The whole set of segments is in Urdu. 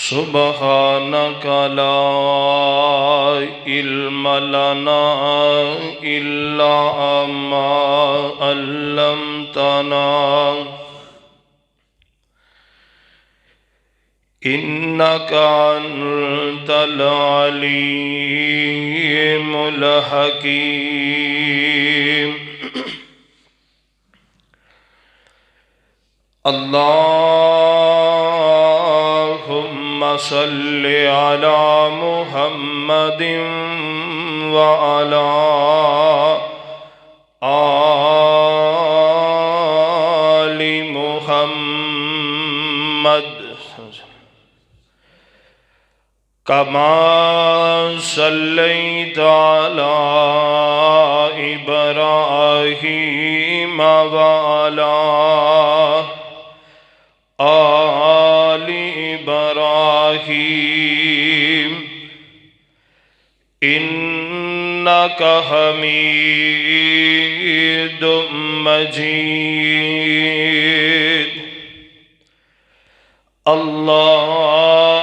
سبحانك لا علم لنا إلا ما علمتنا إنك أنت العليم الحكيم اللهم صل على محمد وعلى آل محمد كما صليت على إبراهيم وعلى آل إبراهيم إنك حميد مجيد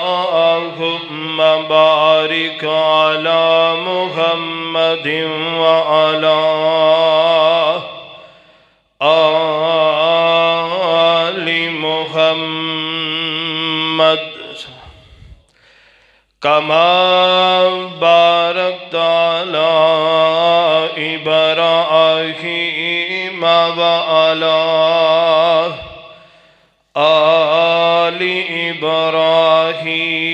اللهم بارك على محمد وعلى آل محمد كما باركت على إبراهيم وعلى آل إبراهيم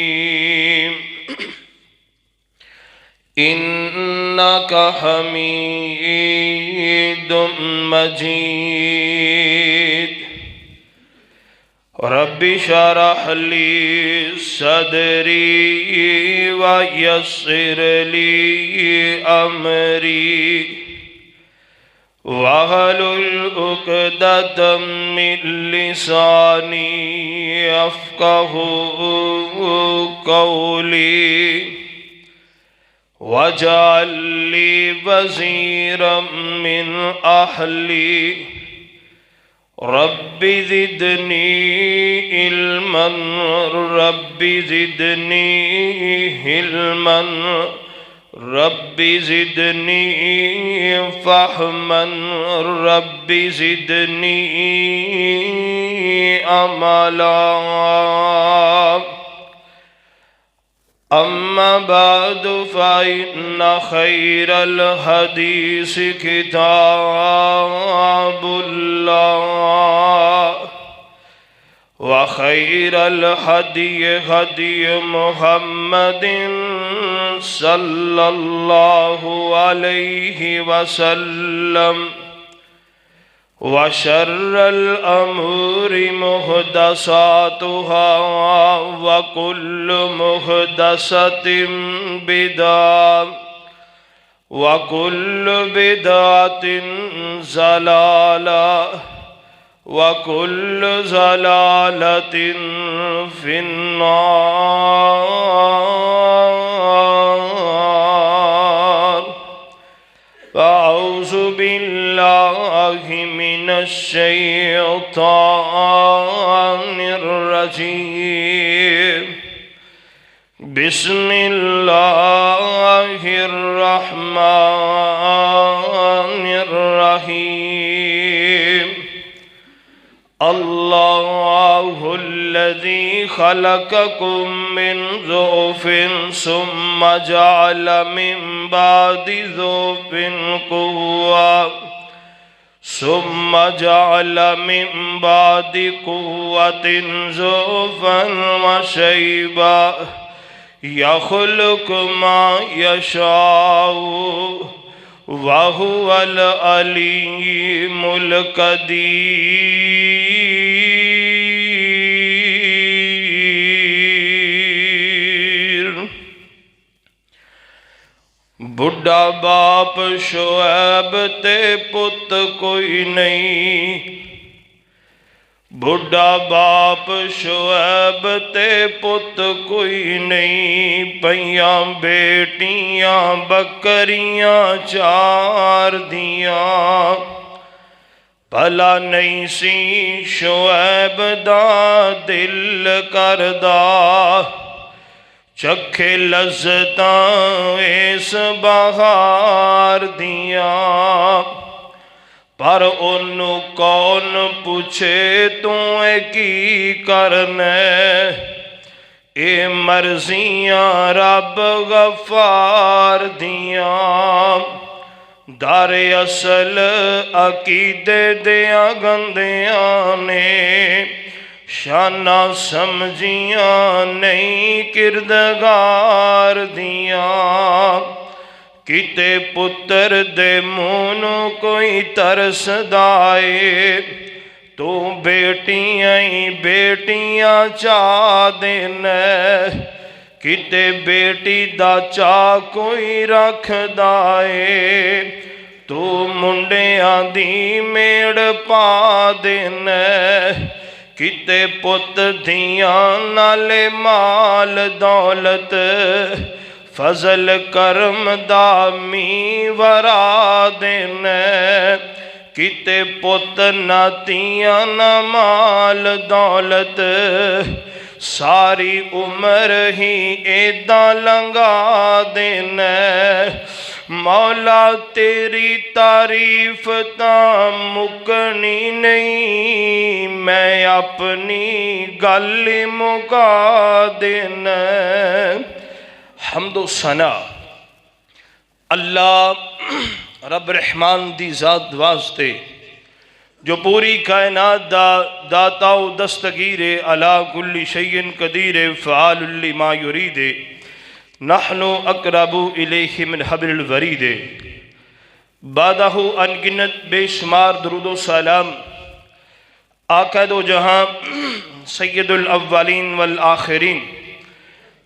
إنك حميد مجيد رب اشرح لي صدري ويسر لي أمري واحلل عقدة من لساني يفقهوا قولي واجعل لي وزيرا من أهلي رب زدني علما رب زدني علما رب زدني فهما رب زدني عملا أما بعد فإن خير الحديث كتاب الله وخير الهدي هدي محمد صلى الله عليه وسلم وشر الأمور محدثاتها وكل محدثة بدعة وكل بدعة ضلالة وكل ضلالة في النار فأعوذ بالله من الشيطان الرجيم بسم الله الرحمن الرحيم الله الذي خلقكم من ضعف ثم جعل من بعد ضعف قوة ثم جعل من بعد قوة ضعفا وشيبا يخلق ما يشاء وهو العليم القدير بڑھا باپ شعیب تے پت کوئی نہیں بڑھا باپ شعیب تے پت کوئی نہیں پیاں بیٹیاں بکریاں چار دیاں ਭਲਾ ਨਹੀਂ ਸੀ ਸ਼ੁਐਬ ਦਾ ਦਿਲ ਕਰਦਾ, ਚੱਖੇ ਲਜ਼ਤਾਂ ਇਸ ਬਹਾਰ ਦੀਆਂ। ਪਰ ਉਹਨੂੰ ਕੌਣ ਪੁੱਛੇ ਤੂੰ ਇਹ ਕੀ ਕਰਨਾ, ਇਹ ਮਰਜ਼ੀਆਂ ਰੱਬ ਗਫਾਰ ਦੀਆਂ। ਦਰ ਅਸਲ ਅਕੀਦੇ ਦਿਆਂ ਗੰਦਿਆਂ ਨੇ, ਸ਼ਾਨਾਂ ਸਮਝੀਆਂ ਨਹੀਂ ਕਿਰਦਗਾਰ ਦੀਆਂ। ਕਿਤੇ ਪੁੱਤਰ ਦੇ ਮੂੰਹ ਨੂੰ ਕੋਈ ਤਰਸਦਾ ਏ, ਤੂੰ ਬੇਟੀਆਂ ਹੀ ਬੇਟੀਆਂ ਚਾਹ ਦੇਨਾ। ਕਿਤੇ ਬੇਟੀ ਦਾ ਚਾਹ ਕੋਈ ਰੱਖਦਾ ਏ, ਤੂੰ ਮੁੰਡਿਆਂ ਦੀ ਮੇੜ ਪਾ ਦੇਨਾ। ਕਿਤੇ ਪੁੱਤ ਦੀਆਂ ਨਾਲੇ ਮਾਲ ਦੌਲਤ, ਫਜ਼ਲ ਕਰਮ ਦਾ ਮੀਂਹ ਵਰਾ ਦੇਨਾ। ਕਿਤੇ ਪੁੱਤ ਨਾ ਧੀਆਂ ਨਾ ਮਾਲ ਦੌਲਤ, ਸਾਰੀ ਉਮਰ ਹੀ ਏਦਾਂ ਲੰਘਾ ਦੇਨਾ। ਮੌਲਾ ਤੇਰੀ ਤਾਰੀਫ ਤਾਂ ਮੁੱਕਣੀ ਨਹੀਂ, ਮੈਂ ਆਪਣੀ ਗੱਲ ਹੀ ਮੁਕਾ ਦੇਨਾ। حمد و ثنا اللہ رب رحمان دی ذات واسطے جو پوری کائنات دا داتا و دستگیر علا کل شیء قدیر فعال لما یرید، نحن اقرب الیہ من حبل الورید۔ بعدہ انگنت بے شمار درود و سلام آقا دو جہاں سید الاولین والآخرین،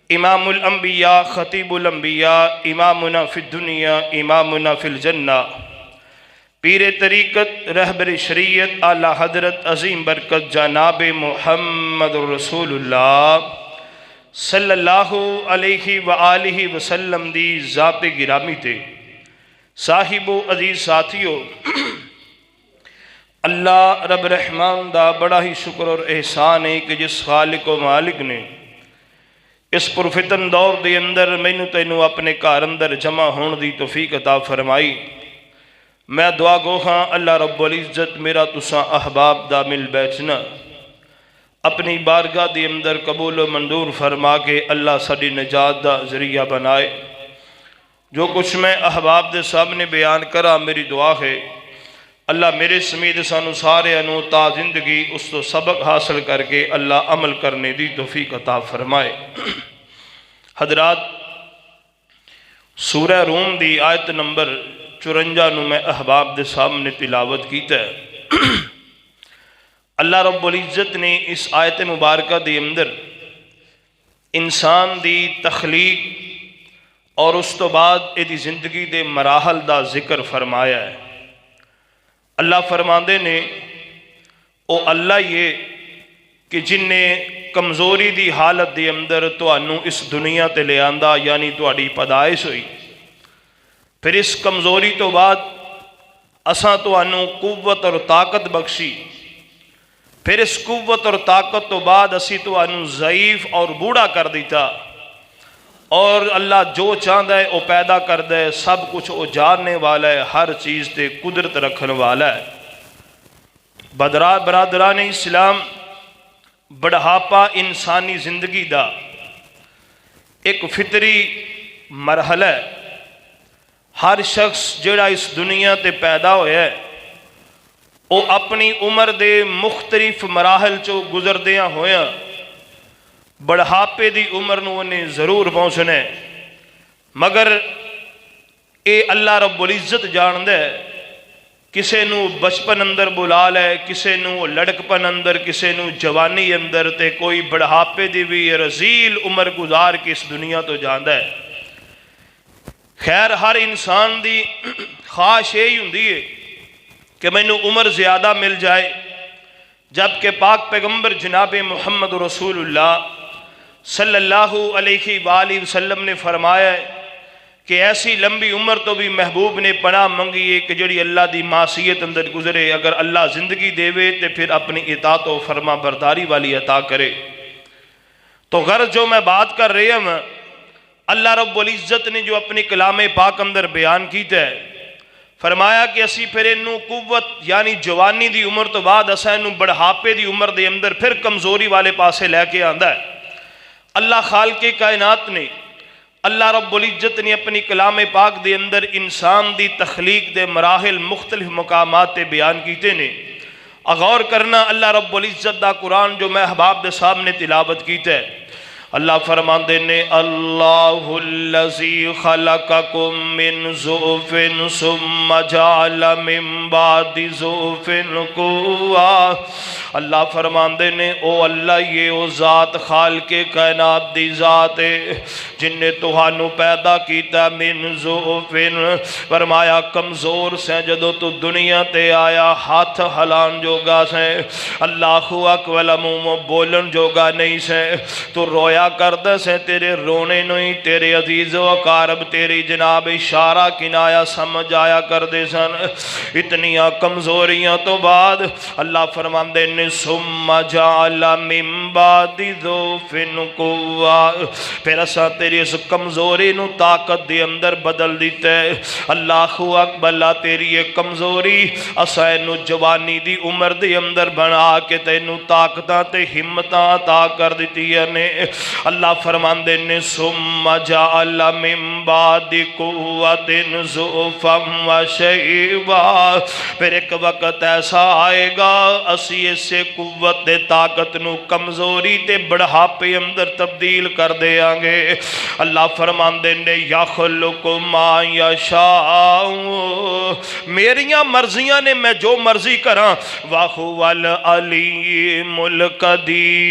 امام الانبیاء خطیب الانبیاء، امامنا فی الدنیا امامنا فی الجنہ، پیر طریقت رہبر شریعت اعلیٰ حضرت عظیم برکت جناب محمد رسول اللہ صلی اللہ علیہ وآلہ وسلم دی ذات گرامی تے صاحب و عزیز ساتھیو، اللہ رب رحمان دا بڑا ہی شکر اور احسان ہے کہ جس خالق و مالک نے اس پرفتن دور دے اندر مینوں تینوں اپنے گھر اندر جمع ہون دی توفیق عطا فرمائی۔ میں دعا گو ہاں اللہ رب العزت میرا تساں احباب دا مل بیٹھنا اپنی بارگاہ دی اندر قبول و منظور فرما کے اللہ ساڈی نجات دا ذریعہ بنائے۔ جو کچھ میں احباب دے سامنے بیان کرا میری دعا ہے اللہ میرے سمیت سانو سارے انو تا زندگی اس تو سبق حاصل کر کے اللہ عمل کرنے دی توفیق عطا فرمائے۔ حضرات، سورہ روم دی آیت نمبر 54 نو میں احباب دے سامنے تلاوت کیتا ہے۔ اللہ رب العزت نے اس آیت مبارکہ دے اندر انسان دی تخلیق اور اس تو بعد ایدی زندگی دے مراحل دا ذکر فرمایا ہے۔ اللہ فرماندے نے او اللہ یہ کہ جن نے کمزوری دی حالت دے اندر تانوں اس دنیا تے لے آندا، یعنی تہاڈی پیدائش ہوئی، پھر اس کمزوری تو بعد اساں تانوں قوت اور طاقت بخشی، پھر اس قوت اور طاقت تو بعد اسی تانوں ضعیف اور بوڑھا کر دیتا، اور اللہ جو چاہتا ہے وہ پیدا کرتا ہے، سب کچھ وہ جاننے والا ہے، ہر چیز تے قدرت رکھنے والا ہے۔ برادران اسلام، بڑھاپا انسانی زندگی دا ایک فطری مرحلہ ہے۔ ہر شخص جڑا اس دنیا تے پیدا ہویا ہے وہ اپنی عمر دے مختلف مراحل چو گزردیاں ہویا بڑھاپے دی عمر نو انہیں ضرور پہنچنا ہے، مگر اے اللہ رب العزت جان دے کسے نو بچپن اندر بلا لے، کسے نو لڑکپن اندر، کسے نو جوانی اندر، تے کوئی بڑھاپے دی بھی رزیل عمر گزار کے اس دنیا تو جاندہ ہے۔ خیر، ہر انسان دی خواہش یہی ہوندی ہے کہ مینوں عمر زیادہ مل جائے، جبکہ پاک پیغمبر جناب محمد رسول اللہ صلی اللہ علیہ وآلہ وسلم نے فرمایا ہے کہ ایسی لمبی عمر تو بھی محبوب نے پناہ منگی ہے کہ جڑی اللہ دی معصیت اندر گزرے، اگر اللہ زندگی دے وے تے پھر اپنی اطاعت و فرما برداری والی عطا کرے۔ تو غرض جو میں بات کر رہے ہیں، اللہ رب العزت نے جو اپنی کلام پاک اندر بیان کیتا ہے، فرمایا کہ اسی پھر انہوں قوت یعنی جوانی دی عمر تو بعد اسا انہوں بڑھاپے دی عمر دے اندر پھر کمزوری والے پاسے لے کے آندا ہے۔ اللہ خالق کائنات نے، اللہ رب العزت نے اپنی کلام پاک دے اندر انسان دی تخلیق دے مراحل مختلف مقامات تے بیان کیتے نے۔ غور کرنا اللہ رب العزت دا قرآن جو میں احباب دے سامنے تلاوت کیتا ہے، اللہ فرماندے نے اللہ الذی خلقکم من ضعف ثم جعل من بعد ضعف قوہ۔ اللہ فرماندے نے او اللہ یہ او ذات خالق کائنات دی ذات ہے جن نے تہانوں پیدا کیتا من ضعف، فرمایا کمزور سے جدو تو دنیا تے آیا ہاتھ ہلان جوگا سے، اللہ اکبر منہ بولن جوگا نہیں سے، تو رویا کردہ سے تیرے رونے نہیں، تیرے عزیز و اقارب تیری جناب اشارہ کنایا سمجھ آیا کردے سن۔ اتنیاں کمزوریاں تو بعد اللہ فرماندے نے ثم جعل من بعد ضعف قوہ، پھر اسا تیری اس کمزوری نو طاقت دے اندر بدل دیتے۔ اللہ اکبر، اللہ تیری یہ کمزوری اسا نو جوانی دی عمر دے اندر بنا کے تینو طاقتاں تے ہمتاں عطا کر دیتی ہے۔ اللہ فرماندے نے ثم جعل من بعد قوت ضعفا وشیبا، پھر ایک وقت ایسا آئے گا اسی اسے قوت دے طاقت نو کمزوری تے بڑھاپے اندر تبدیل کر دے آنگے۔ اللہ فرماندے نے یخلق ما یشاء، میریاں مرضیاں نے میں جو مرضی کراں، وَهُوَ الْعَلِيمُ الْقَدِيرُ،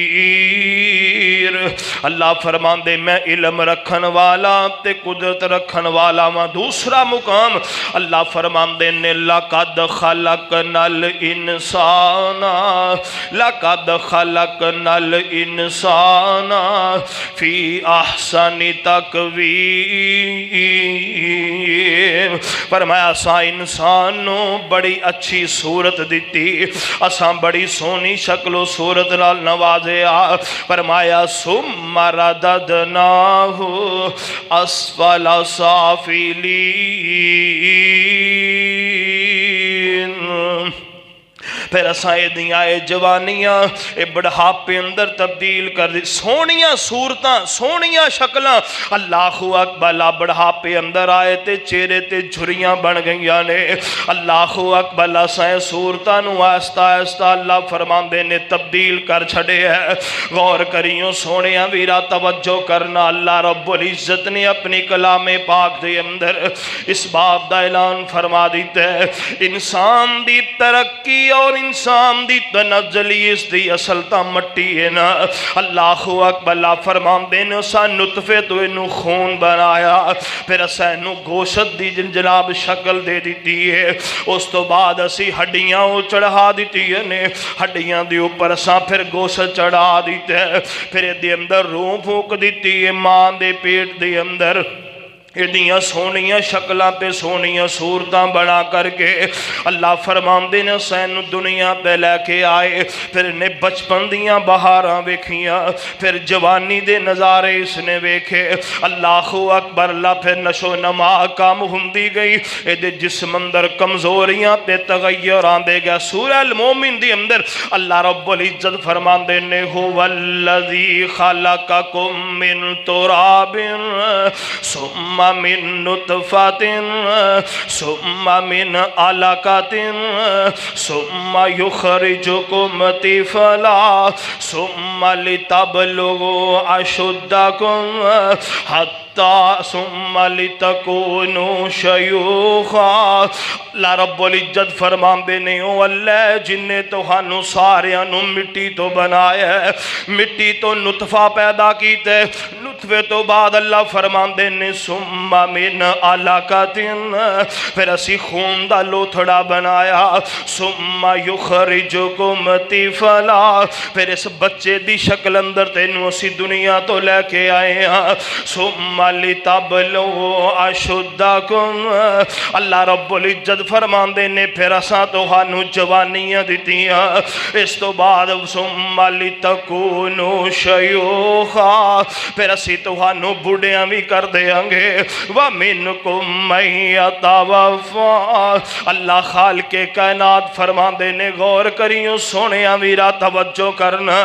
اللہ فرماندے میں علم رکھن والا تے قدرت رکھن والا ماں۔ دوسرا مقام اللہ فرماندے نے لَقَدْ خَلَقْنَا الْإِنسَانَ، لَقَدْ خَلَقْنَا الْإِنسَانَ فِي أَحْسَنِ تَقْوِيمٍ، فرمایا اساں انسانوں بڑی اچھی صورت دیتی، اساں بڑی سونی شکل و صورت نال نوازے آ، فرمایا ثم رددناہ اسفل سافلین، پھر اساں دیاں اے جوانیاں اے بڑھاپے اندر تبدیل کر دی، سونیاں صورتاں سونیاں شکلاں، اللہ اکبر، بڑھاپے اندر آئے تے چہرے تے جھریاں بن گئیاں نے۔ اللہ اکبر، اساں صورتاں نو آہستہ آہستہ اللہ فرماندے نے تبدیل کر چھڑے ہے۔ غور کریوں سونیاں ویرا توجہ کرنا، اللہ رب العزت نے اپنی کلام پاک دے اندر اس باب دا اعلان فرما دیتا ہے، انسان دی ترقی اور انسان دی تنزلی اس دی اصل تا مٹی ہے نا۔ اللہ اکبر، اللہ فرماندے نے اسا نطفے تو انہوں خون بنایا، پھر اسا انہوں گوشت دی جناب شکل دے دیتی ہے، اس تو بعد اسی ہڈیاں چڑھا دیتی ہے، ہڈیاں دی اوپر اسا پھر گوشت چڑھا دیتے ہیں، پھر دی اندر روح پھونک دیتی ہے ماں دے پیٹ دے اندر، ادیاں سونیاں شکلاں تے سونیاں صورتاں بنا کر کے اللہ فرماندے نے سین دنیا پہ لے کے آئے، پھر نے بچپن دیاں بہاراں ویکھیاں، پھر جوانی دے نظارے اس نے ویکھے۔ اللہ اکبر، اللہ پھر نشو نما کام ہوندی گئی، ایدے جسم اندر کمزوریاں تے تغیر آندے گا۔ سورہ المومن دی اندر اللہ رب العزت فرماندے نے هو الذی خلقکم من تراب ثم من نطفات ثم من علقات ثم يخرجكم طفلا ثم لتبلغوا أشدكم حتى ثم لتكونوا شيوخا۔ اللہ رب العزت فرماندے نے او اللہ جن نے تہانوں ساریاں نو مٹی تو بنایا ہے، مٹی تو نطفہ پیدا کیتے، نطفے تو بعد اللہ فرماندے نے ثم من علقۃ، پھر اسی خون دا لوتھڑا بنایا، ثم یخرجکم طفلا، پھر اس بچے دی شکل اندر تینوں اسی دنیا تو لے کے آئے ہاں، ثم لتبلغوا اشدکم، اللہ رب العزت فرماندے نے پھر اساں تہانوں جوانیاں دتیاں، اس تو بعد ثم لتکونوا شیوخا، پھر اسی تہانوں بڑھیاں بھی کر دیاں گے، وَمِنْكُمْ مَنْ يَتَوَفَّى، اللہ خالق کائنات فرماندے نے غور کریوں سونیاں ویرا توجہ کرنا،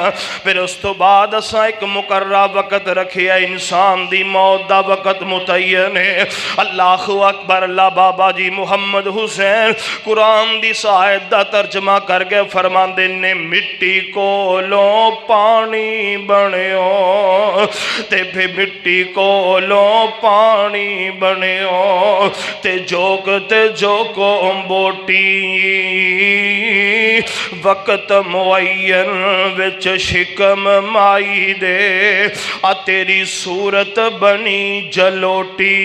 پھر اس تو بعد اساں ایک مقررہ وقت رکھیا، انسان دی موت دا وقت متعین ہے۔ اللہ اکبر، اللہ بابا جی محمد حسین قرآن دی آیت دا ترجمہ کر کے فرماندے نے مٹی کولوں پانی بنیو، تے پھر مٹی کولوں پانی بنیو، تے جوک بوٹی وقت معین وچ شکم مائی دے، تیری صورت بنی جلوٹی،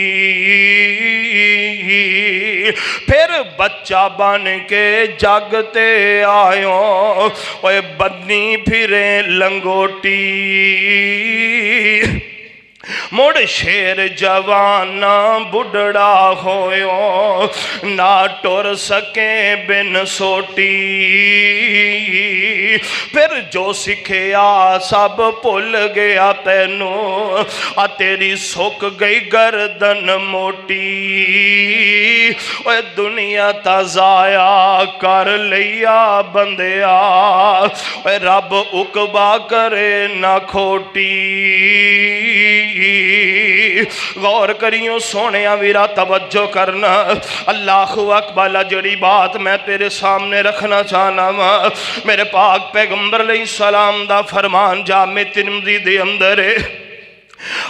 پھر بچہ بن کے جگتے آئیوں، اوے بنی پھرے لنگوٹی، مڑ شیر جوانا بڑھڑا ہویوں، نہ ٹر سکیں بن سوٹی، پھر جو سکھیا سب پل گیا تینوں، تیری سک گئی گردن موٹی، اوے دنیا تا ضائع کر لیا بندیا، اوے رب عقبہ کرے نہ کھوٹی، غور کریوں سونیاں ویرا توجہ کرنا، اللہ اکبر، جڑی بات میں تیرے سامنے رکھنا چاہنا ہوں، میرے پاک پیغمبر علیہ السلام دا فرمان جامع ترمذی دے اندر ہے،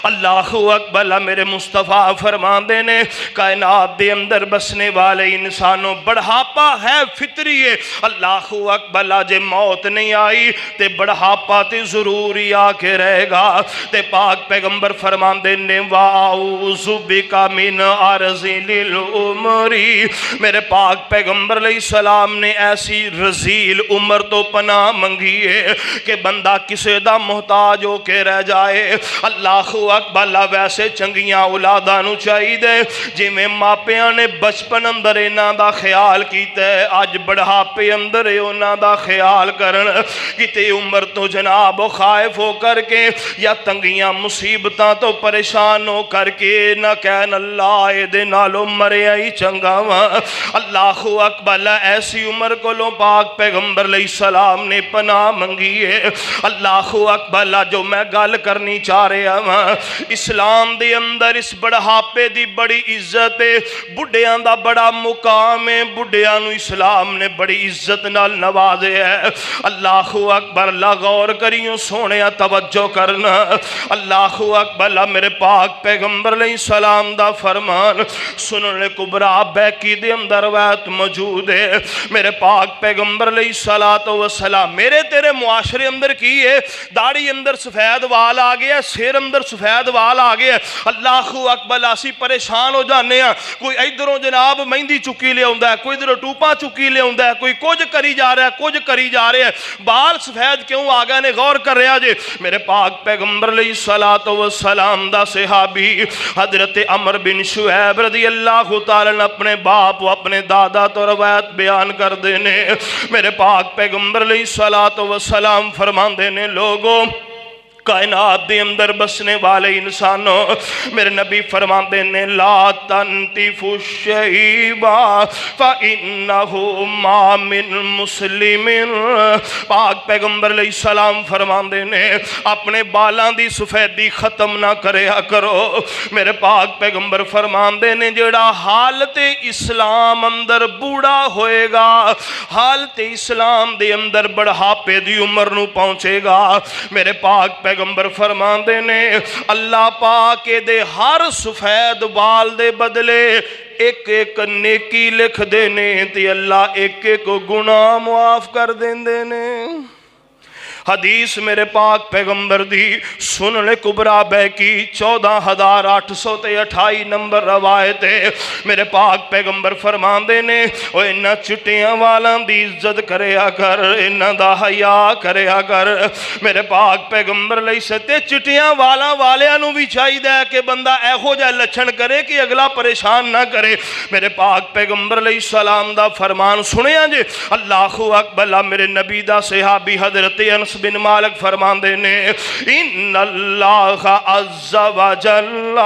اللہ اکبر، میرے مصطفیٰ فرماندے نے کائنات دے اندر بسنے والے انسانوں بڑھاپا ہے فطری ہے، اللہ اکبر، جے موت نہیں آئی تے بڑھاپا تے ضروری آ کے رہے گا، تے پاک پیغمبر فرماندے نے وَأَعُوذُ بِكَ مِنْ عَرْضِلِ الْعُمُرِ، میرے پاک پیغمبر علیہ السلام نے ایسی رزیل عمر تو پناہ منگی ہے کہ بندہ کسے دا محتاج ہو کے رہ جائے۔ اللہ اکبر، ویسے چنگیاں اولاداں نو چاہی دے جی میں ماپیاں نے بچپن اندر انہاں دا خیال کیتا ہے، آج بڑھاپے اندر انہاں دا خیال کرن، کتے عمر تو جناب خائف ہو کر کے یا تنگیاں مصیبتاں تو پریشان ہو کر کے نہ کہن اللہ اے دے نالو مرے آئی چنگا وہاں۔ اللہ اکبر، ایسی عمر کو لو پاک پیغمبر علیہ السلام نے پناہ منگی ہے۔ اللہ اکبر، جو میں گل کرنی چاہ رہے ہیں اسلام دے اندر اس بڑھاپے دی بڑی عزت ہے، بڑھیاں دا بڑا مقام ہے، بڑھیاں نو اسلام نے بڑی عزت نال نوازے ہے۔ اللہ اکبر، اللہ غور کریوں سونیا توجہ کرنا، اللہ اکبر، میرے پاک پیغمبر علیہ السلام دا فرمان سنن کبریٰ بیکی دے اندر روایت موجود ہے، میرے پاک پیغمبر علیہ السلام میرے تیرے معاشرے اندر کی ہے، داڑھی اندر سفید وال آ گیا، سیر اندر سفید وال آ گیا، اللہ اکبر، اسی پریشان ہو جانے ہیں، کوئی ادھروں جناب مہندی چکی لے ہوندا ہے، کوئی ادھروں ٹوپا چکی لے ہوندا ہے، کوئی کچھ کری جا رہا ہے، کچھ کری جا رہے ہیں، بال سفید کیوں آ گئے نے غور کر رہا جے۔ میرے پاک پیغمبر علیہ السلام دا صحابی حضرت عمر بن شعیب رضی اللہ تعالیٰ اپنے باپ و اپنے دادا تو روایت بیان کر دینے، میرے پاک پیغمبر علیہ السلام فرمان دینے لوگوں کائنات دے اندر بسنے والے انسانوں، میرے نبی فرمان دینے لا تنتف الشیبہ فَإِنَّهُ مَا مِن مُسْلِمٍ، پاک پیغمبر علیہ السلام فرمان دینے اپنے بالان دی سفیدی ختم نہ کریا کرو، میرے پاک پیغمبر فرمان دینے جڑا حالت اسلام اندر بوڑا ہوئے گا، حالت اسلام دے اندر بڑھاپے دی عمر نو پہنچے گا، میرے پاک پیغمبر فرمان دینے اللہ پاک دے ہر سفید بال دے بدلے ایک ایک نیکی لکھ دینے تے اللہ ایک ایک گناہ معاف کر دین دینے۔ حدیث میرے پاک پیغمبر دی سنن کبرا بے کی 14,828 نمبر روایت ہے۔ میرے پاک پیغمبر فرماندے نے او انہاں چٹیاں والاں دی عزت کریا کر، انہاں دا حیا کریا کر۔ میرے پاک پیغمبر علیہ ستے چٹیاں والیاں نو بھی چاہیے کہ بندہ ایہو جا لچھن کرے کہ اگلا پریشان نہ کرے۔ میرے پاک پیغمبر علیہ السلام دا فرمان سنیا جے، اللہ اکبر، میرے نبی دا صحابی حضرت انس بن مالک فرماندے نے ان اللہ عز و جل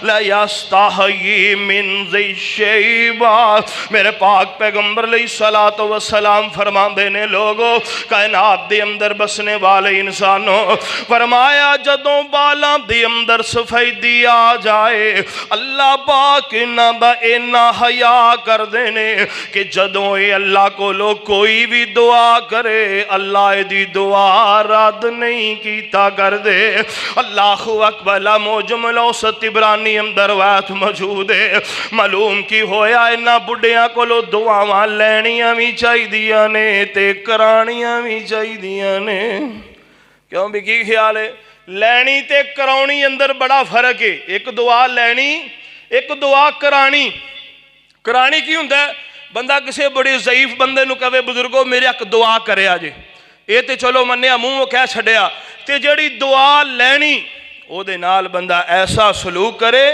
لا یستحیی من ذی الشیبہ۔ میرے پاک پیغمبر علیہ السلام فرماندے نے لوگو کائنات دے اندر بسنے والے انسانوں، فرمایا جدوں بالاں دے اندر سفیدی آ جائے اللہ پاک انہاں دا اینا حیا کر دینے کہ جدوں اے اللہ کو لوگ کوئی بھی دعا کرے اللہ دی دعا رد نہیں کیتا کر دے۔ اللہ اکبر، موجم الاوسط عبرانی اندر روایت موجود ہے، معلوم کی ہویا انہاں بڑھیاں کو لو دعاواں لینیاں بھی چاہی دیاں نے تے کرانیاں بھی چاہی دیاں نے۔ کیوں بھی کی خیال ہے؟ لینی تے کرانی اندر بڑا فرق ہے۔ ایک دعا لینی، ایک دعا کرانی۔ کرانی کی ہوندہ ہے؟ بندہ کسے بڑی ضعیف بندے نو کہے بزرگو میرے ایک دعا کرے آجے، اے تے چلو منیا منہ کہہ چھڑیا، تے جڑی دعا لینی او دے نال بندہ ایسا سلوک کرے،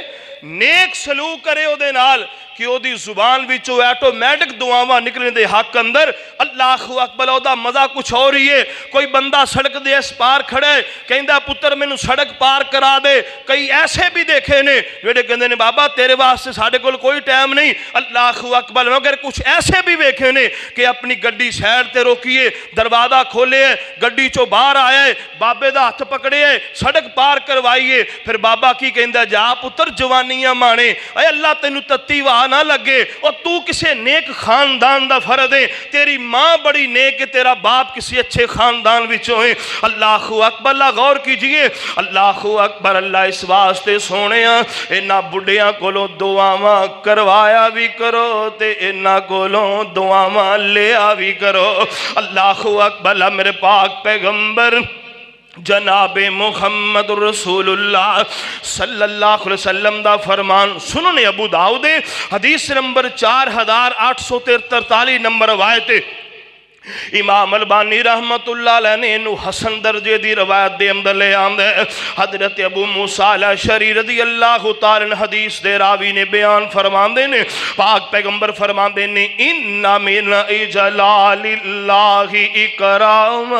نیک سلوک کرے او دے نال کہ او دی زبان وچوں ایٹومیٹک دعاواں نکلنے دے حق اندر۔ اللہ اکبر، او دا مزہ کچھ اور ہی ہے۔ کوئی بندہ سڑک دے اس پار کھڑے کہندہ پتر میں نو سڑک پار کرا دے۔ کئی ایسے بھی دیکھے نے جڑے کہندے نے بابا تیرے واسطے ساڑھے کول کوئی ٹائم نہیں۔ اللہ اکبر، مگر کچھ ایسے بھی دیکھے نے کہ اپنی گڈی سائیڈ تے روکیے، دروازہ کھولے، گڈی چو باہر آئے، بابے دا ہاتھ پکڑے، سڑک پار کروائیے، پھر بابا کی کہندہ جا پتر جوانیاں مانے، اے اللہ تینو تتی واہ نہ لگے، اور تو کسے نیک خاندان دا فرد ہے، تیری ماں بڑی نیک ہے، تیرا باپ کسی اچھے خاندان وچوں ہے۔ اللہ اکبر، اللہ غور کیجئے، اللہ اکبر، اللہ اس واسطے سونےاں انہاں بڑھیاں کولوں دعاواں کروایا بھی کرو تے انہاں کولوں دعاواں لیا بھی کرو۔ اللہ اکبر، میرے پاک پیغمبر جناب محمد رسول اللہ صلی اللہ علیہ وسلم دا فرمان سنن ابو داؤد حدیث نمبر 4843 نمبر روایت۔ امام البانی رحمت اللہ علیہ نے انہوں حسن درجے دی روایت دے اندر لے آندے۔ حضرت ابو موسیٰ الاشعری رضی اللہ تعالیٰ حدیث دے راوی نے بیان فرمان دے نے، پاک پیغمبر فرمان دے نے ان من اجلال اللہ اکرام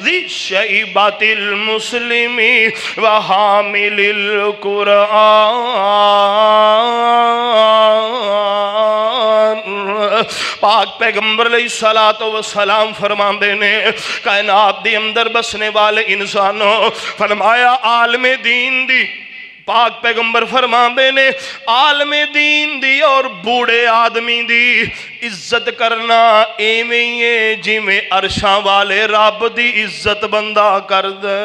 ذی شیبت المسلم وحامل القرآن۔ پاک پیغمبر علیہ السلام فرمان دینے کائنات دی اندر بسنے والے انسانوں، فرمایا عالم دین دی، پاک پیغمبر فرمان دینے عالم دین دی اور بوڑے آدمی دی عزت کرنا ایویں جی میں عرشاں والے رب دی عزت بندہ کر دے۔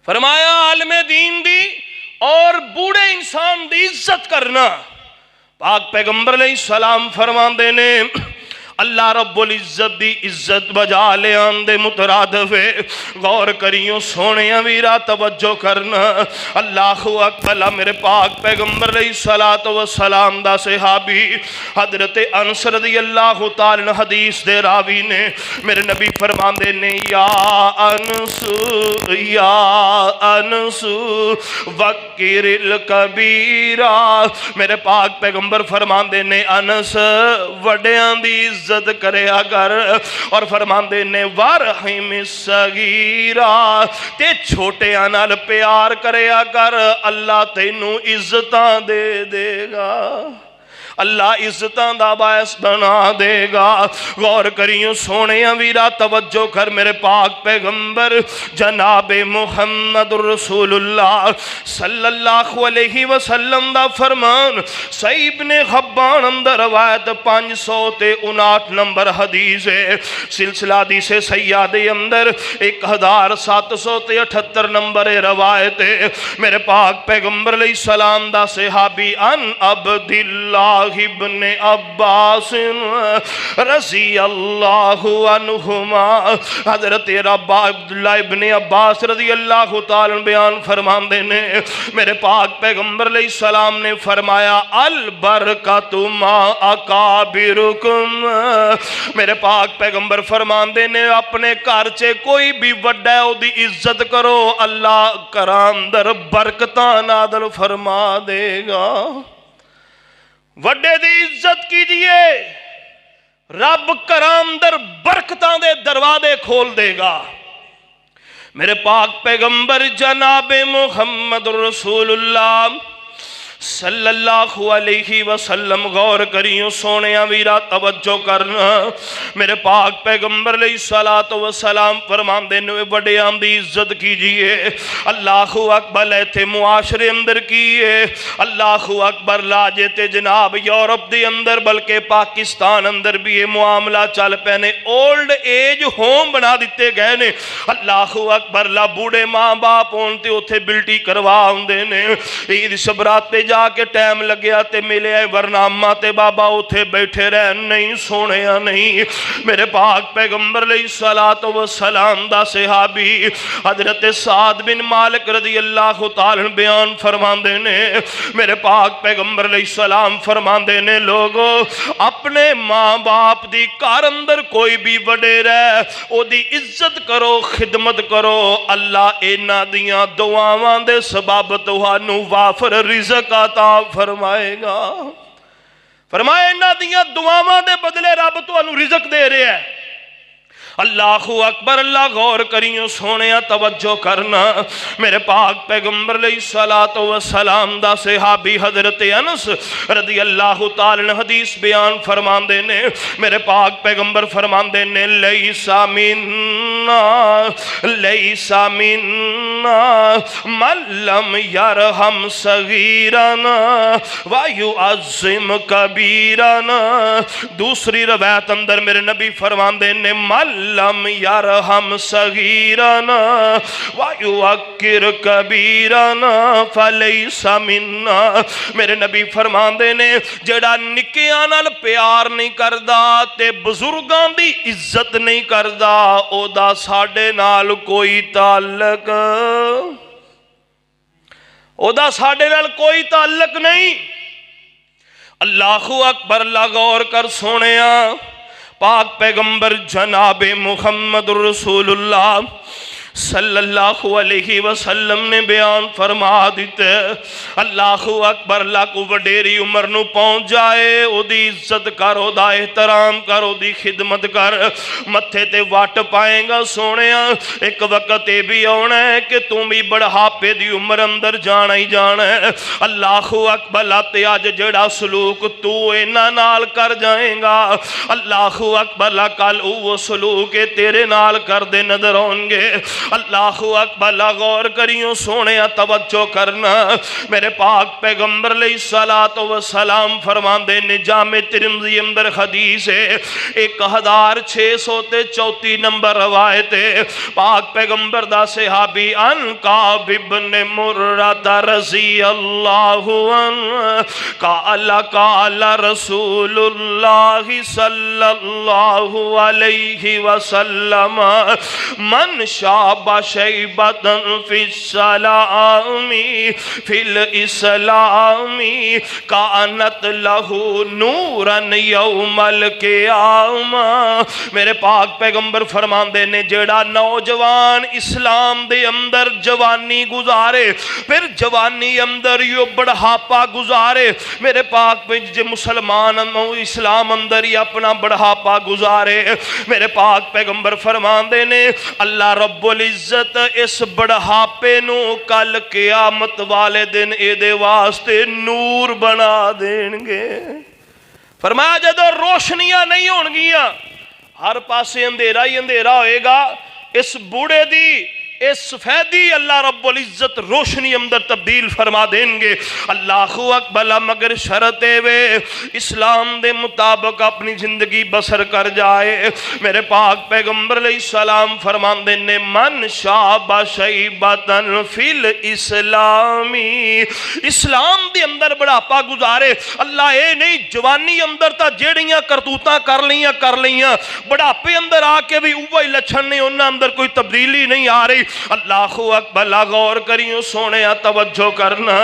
فرمایا عالم دین دی اور بوڑے انسان دی عزت کرنا، پاک پیغمبر علیہ السلام فرمان دینے اللہ رب العزت دی عزت بجا لے آندے مترادف ہے۔ غور کریوں سونیاں ویرا توجہ کرنا۔ اللہ اکبر، میرے پاک پیغمبر علیہ السلام دا صحابی حضرت انس رضی اللہ تعالیٰ حدیث دے راوی نے میرے نبی فرمان دے نے یا انس وکر الکبیرہ، میرے پاک پیغمبر فرمان دے نے انس وڈیاں دی عزت کرے اگر، اور فرمان دے نے وارحم الصغیرہ، تے چھوٹے آنال پیار کرے اگر اللہ تینوں عزتاں دے دے گا، اللہ عزتاں دا باعث بنا دے گا۔ غور کریوں سونیاں ویرا توجہ کر، میرے پاک پیغمبر جناب محمد رسول اللہ صلی اللہ علیہ وسلم دا فرمان صحیح ابن حبان اندر روایت 559 نمبر حدیث ہے، سلسلہ حدیث سیاد اندر 1778 نمبر روایت ہے۔ میرے پاک پیغمبر علیہ السلام دا صحابی ان عبداللہ اللہ ابن عباس رضی اللہ عنہما، حضرت عبداللہ ابن عباس رضی اللہ تعالیٰ بیان فرماندے نے میرے پاک پیغمبر علیہ السلام نے فرمایا البرکۃ ما اکابرکم، میرے پاک پیغمبر فرماندے نے اپنے گھر چے کوئی بھی وڈا ہے او دی عزت کرو، اللہ کرام در برکتاں نازل فرما دے گا۔ وڈے دی عزت کیجئے، رب کرام در برکتاں دے دروازے کھول دے گا۔ میرے پاک پیغمبر جناب محمد رسول اللہ صلی اللہ علیہ وسلم، غور کریوں سونیاں ویرا توجہ کرنا، میرے پاک پیغمبر علیہ السلام فرماندے نے بڑیاں دی عزت کیجئے، اللہ اکبر ایتھے معاشرے اندر کیے، اللہ اکبر لاجے تے جناب یورپ دی اندر بلکہ پاکستان اندر بھی یہ معاملہ چل پینے، اولڈ ایج ہوم بنا دیتے گئے نے، اللہ اکبر لا بوڑے ماں باپ ہون تے اتھے بلٹی کروا ہوندے نے، عید شبرات تے جا کے ٹائم لگیا تے ملے آئے ورنامہ تے بابا اتھے بیٹھے رہ نہیں سونیا نہیں۔ میرے پاک پیغمبر علیہ السلام دا صحابی حضرت سعد بن مالک رضی اللہ تعالیٰ بیان فرماندے نے میرے پاک پیغمبر علیہ السلام فرماندے نے لوگو اپنے ماں باپ دی کار اندر کوئی بھی وڈے رہ او دی عزت کرو، خدمت کرو، اللہ اینا دیاں دعاواں دے سبب تہانوں وافر رزق عطا فرمائے گا۔ فرمائے انہاں دیاں دعاواں دے بدلے رب تہانوں رزق دے رہے ہیں۔ اللہ اکبر، اللہ غور کریوں سونیا توجہ کرنا، میرے پاک پیغمبر علیہ السلام دا صحابی حضرت انس رضی اللہ تعالیٰ حدیث بیان فرماندے نے میرے پاک پیغمبر فرماندے نے لیسا منا من لم یرحم صغیرنا ویعظم کبیرنا۔ دوسری روایت اندر میرے نبی فرماندے نے من لم یرحم صغیرنا ویوقر کبیرنا فلیس منا۔ میرے نبی فرماندے نے جڑا نکیاں نال پیار نہیں کردا تے بزرگاں دی عزت نہیں کردا او دا ساڈے نال کوئی تعلق، او دا ساڈے نال کوئی تعلق نہیں۔ اللہ اکبر، اللہ غور کر سونیا، پاک پیغمبر جناب محمد رسول اللہ صلی اللہ علیہ وسلم نے بیان فرما دیتے اللہ اکبر، اللہ کو وڈیری عمر نو پہنچ جائے او دی عزت کر، او دا احترام کر، او دی خدمت کر، متھے تے واٹ پائیں گا سونیا۔ ایک وقت اے بھی آنا ہے کہ تم بھی بڑھاپے دی عمر اندر جانا ہی جانا ہے۔ اللہ اکبر، لاتے آج جڑا سلوک تو اینا نال کر جائیں گا، اللہ اکبر کل وہ سلوک تیرے نال کر دے نظر ہوں گے۔ اللہ اکبر، غور کریوں سونے توجہ کرنا، میرے پاک پیغمبر علیہ السلام فرماندے نے جامع ترمذی اندر حدیث ہے 1634 نمبر روایت ہے، پاک پیغمبر دا صحابی ان کعب بن مرہ رضی اللہ عنہ قال رسول اللہ صلی اللہ علیہ وسلم من شاب شیبتن فی السلام فی الاسلام کانت لہو نورن یوم القیامہ۔ میرے پاک پیغمبر فرماندے نے جڑا نوجوان اسلام دے اندر جوانی گزارے پھر جوانی اندر یو بڑھاپا گزارے، میرے پاک مسلمان اسلام اندر ہی اپنا بڑھاپا گزارے، میرے پاک پیغمبر فرماندے نے اللہ رب العزت اس بڑھاپے نو کل قیامت والے دن اے دے واسطے نور بنا دیں گے۔ فرمایا جدو روشنیاں نہیں ہون گیاں، ہر پاسے اندھیرا ہی اندھیرا ہوئے گا، اس بوڑھے دی اے سفیدی اللہ رب العزت روشنی اندر تبدیل فرما دیں گے۔ اللہ اکبر، مگر شرط وے اسلام دے مطابق اپنی زندگی بسر کر جائے۔ میرے پاک پیغمبر علیہ السلام فرماندے نے من شاب شیبتن فی الاسلامی، اسلام دے اندر بڑھاپا گزارے۔ اللہ اے نہیں جوانی اندر تا جیڑیاں کرتوتاں کر لیاں بڑھاپے اندر آ کے بھی اوہی لچھن نہیں، انہاں اندر کوئی تبدیلی نہیں آ رہی۔ اللہ اکبر، غور کریو سونیا، توجہ کرنا۔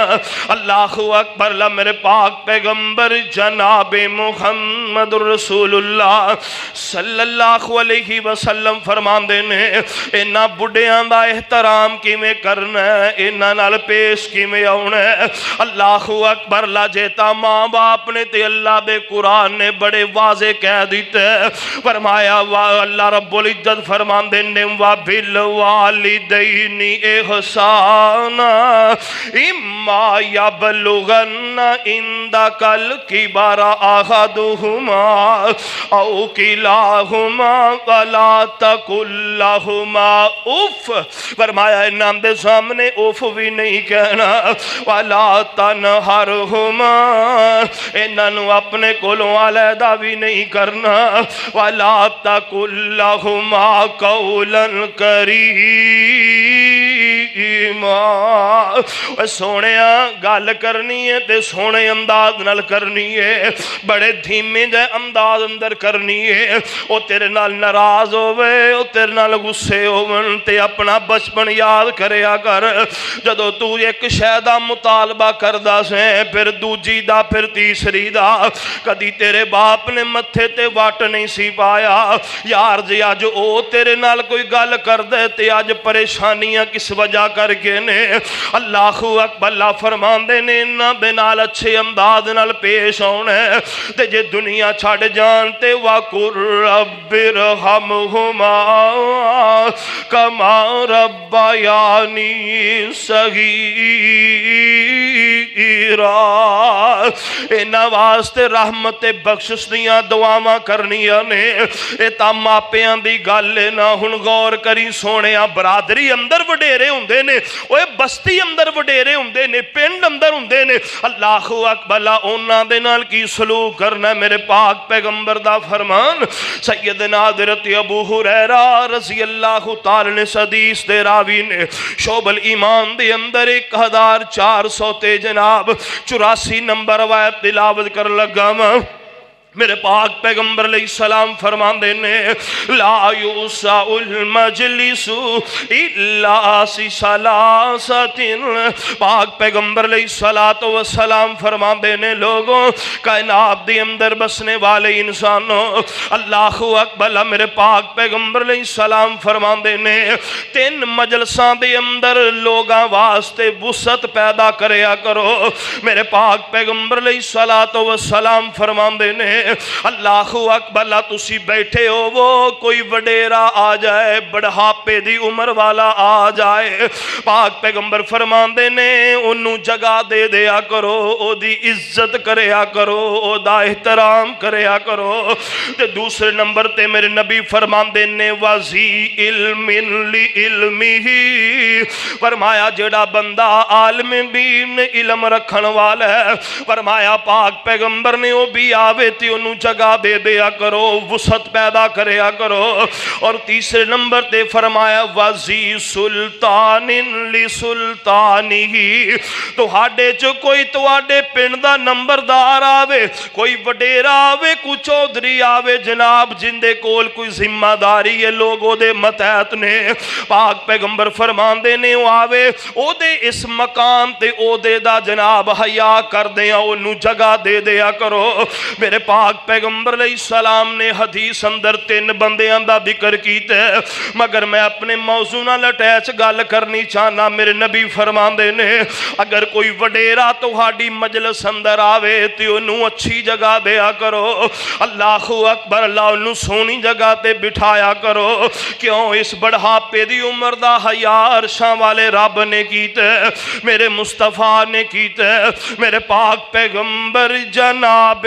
اللہ اکبر، میرے پاک پیغمبر جناب محمد رسول اللہ صلی اللہ علیہ وسلم فرماندے نے انہاں بڑھیاں دا احترام کیویں کرنا ہے، انہاں نال پیش کیویں آنا ہے۔ اللہ اکبر، جیتا ماں باپ نے تے اللہ دے قرآن نے بڑے واضح کہہ دیتے، فرمایا اللہ رب العزت فرماندے نے وَبِالْوَالِدَيْنِ إِحْسَانًا إِمَّا يَبْلُغَنَّ عِندَكَ الْكِبَرَ أَحَدُهُمَا أَوْ كِلَاهُمَا فَلَا تَقُل لَّهُمَا اُف، فرمایا انہاں دے سامنے اف بھی نہیں کہنا، وَلَا تَنْهَرْهُمَا، انہاں نو اپنے کولوں علیحدہ بھی نہیں کرنا، وَلَا تَقُل لَّهُمَا قَوْلًا کَرِیمًا، سونیا گل کرنی ہے تے سونے انداز نال کرنی ہے، بڑے دھیمے جے انداز اندر کرنی ہے۔ او تیرے نال ناراض ہوئے، او تیرے نال غصے ہوون تے اپنا بچپن یاد کریا کر، جدو تو ایک شے دا مطالبہ کردا سے، پھر دوجی دا، پھر تیسری دا، کدی تیرے باپ نے متھے تے واٹ نہیں سی پایا یار جی، اج او تیرے نال کوئی گل کر دے تے اج پریشانیاں کس وجہ کر کے نے۔ اللہ اکبر، اللہ فرماندے نے انہاں دے نال اچھے انداز نال پیش ہونا ہے، تے جے دنیا چھڑ جان تے وَقُلْ رَبِّ ارْحَمْهُمَا كَمَا رَبَّيَانِي صغیرا، انہاں واسطے رحمت بخشش دیاں دعاواں کرنیاں نے۔ اے تا ماپیاں دی گل نہ، ہن غور کری سونیا، برادری اندر وڈیرے ہوندے نے، اوے بستی اندر وڈیرے ہوندے نے، پنڈ اندر ہوندے نے، اللہ اکبر، انہاں دے نال کی سلوک کرنا ہے۔ میرے پاک پیغمبر دا فرمان سیدنا حضرت ابو ہریرہ رضی اللہ تعالی نے حدیث دے راوی نے شعب الایمان دے اندر 1400 تے جناب 84 نمبر روایت تلاوت کر لگا میں۔ میرے پاک پیغمبر علیہ السلام فرماندے نے لا یوسع المجلس الا ثلاثۃ، پاک پیغمبر علیہ السلام فرماندے نے لوگوں کائنات دے اندر بسنے والے انسانوں، اللہ اکبر، میرے پاک پیغمبر علیہ السلام فرماندے نے 3 مجلساں دے اندر لوگاں واسطے وسعت پیدا کریا کرو۔ میرے پاک پیغمبر علیہ السلام فرماندے نے اللہ اکبر، تسی بیٹھے ہو، وہ کوئی وڈیرا آ جائے، بڑھاپے دی عمر والا آ جائے، پاک پیغمبر فرماندے نے انہوں جگہ دے دیا کرو، او دی عزت کریا کرو، او دا احترام کریا کرو۔ تے دوسرے نمبر تے میرے نبی فرماندے نے وَذِی عِلْمٍ لِعِلْمِهِ، فرمایا جڑا بندہ عالم بھی علم رکھن والا ہے، فرمایا پاک پیغمبر نے وہ بھی آوے تے انہوں جگہ دے دیا کرو، وسعت پیدا کریا کرو۔ اور تیسرے نمبر تے فرمایا وَذِی سُلْطَانٍ لِسُلْطَانِهِ، تو ہاڑے جو کوئی تو آڑے پنڈ دا نمبردار آوے، کوئی وڈیرا آوے، کوئی چودھری آوے، جناب جندے کول کوئی ذمہ داری ہے، لوگوں دے متحت نے، پاک پیغمبر فرماندے نے وہ آوے، او دے اس مقام تے او دے دا جناب حیا کر دیا، انہوں جگہ دے دیا کرو۔ میرے پاک پیغمبر علیہ السلام نے حدیث اندر 3 بندیاں دا ذکر کیتے، مگر میں اپنے موضوع نہ لٹیچ گل کرنی چاہنا۔ میرے نبی فرماندے نے اگر کوئی وڈیرا تو ہاڑی مجلس اندر آوے تو انہوں اچھی جگہ دیا کرو، اللہ اکبر، اللہ انہوں سونی جگہ تے بٹھایا کرو۔ کیوں؟ اس بڑھاپے دی عمر دا حیا عرشاں والے رب نے کیتے، میرے مصطفیٰ نے کیتے، میرے پاک پیغمبر جناب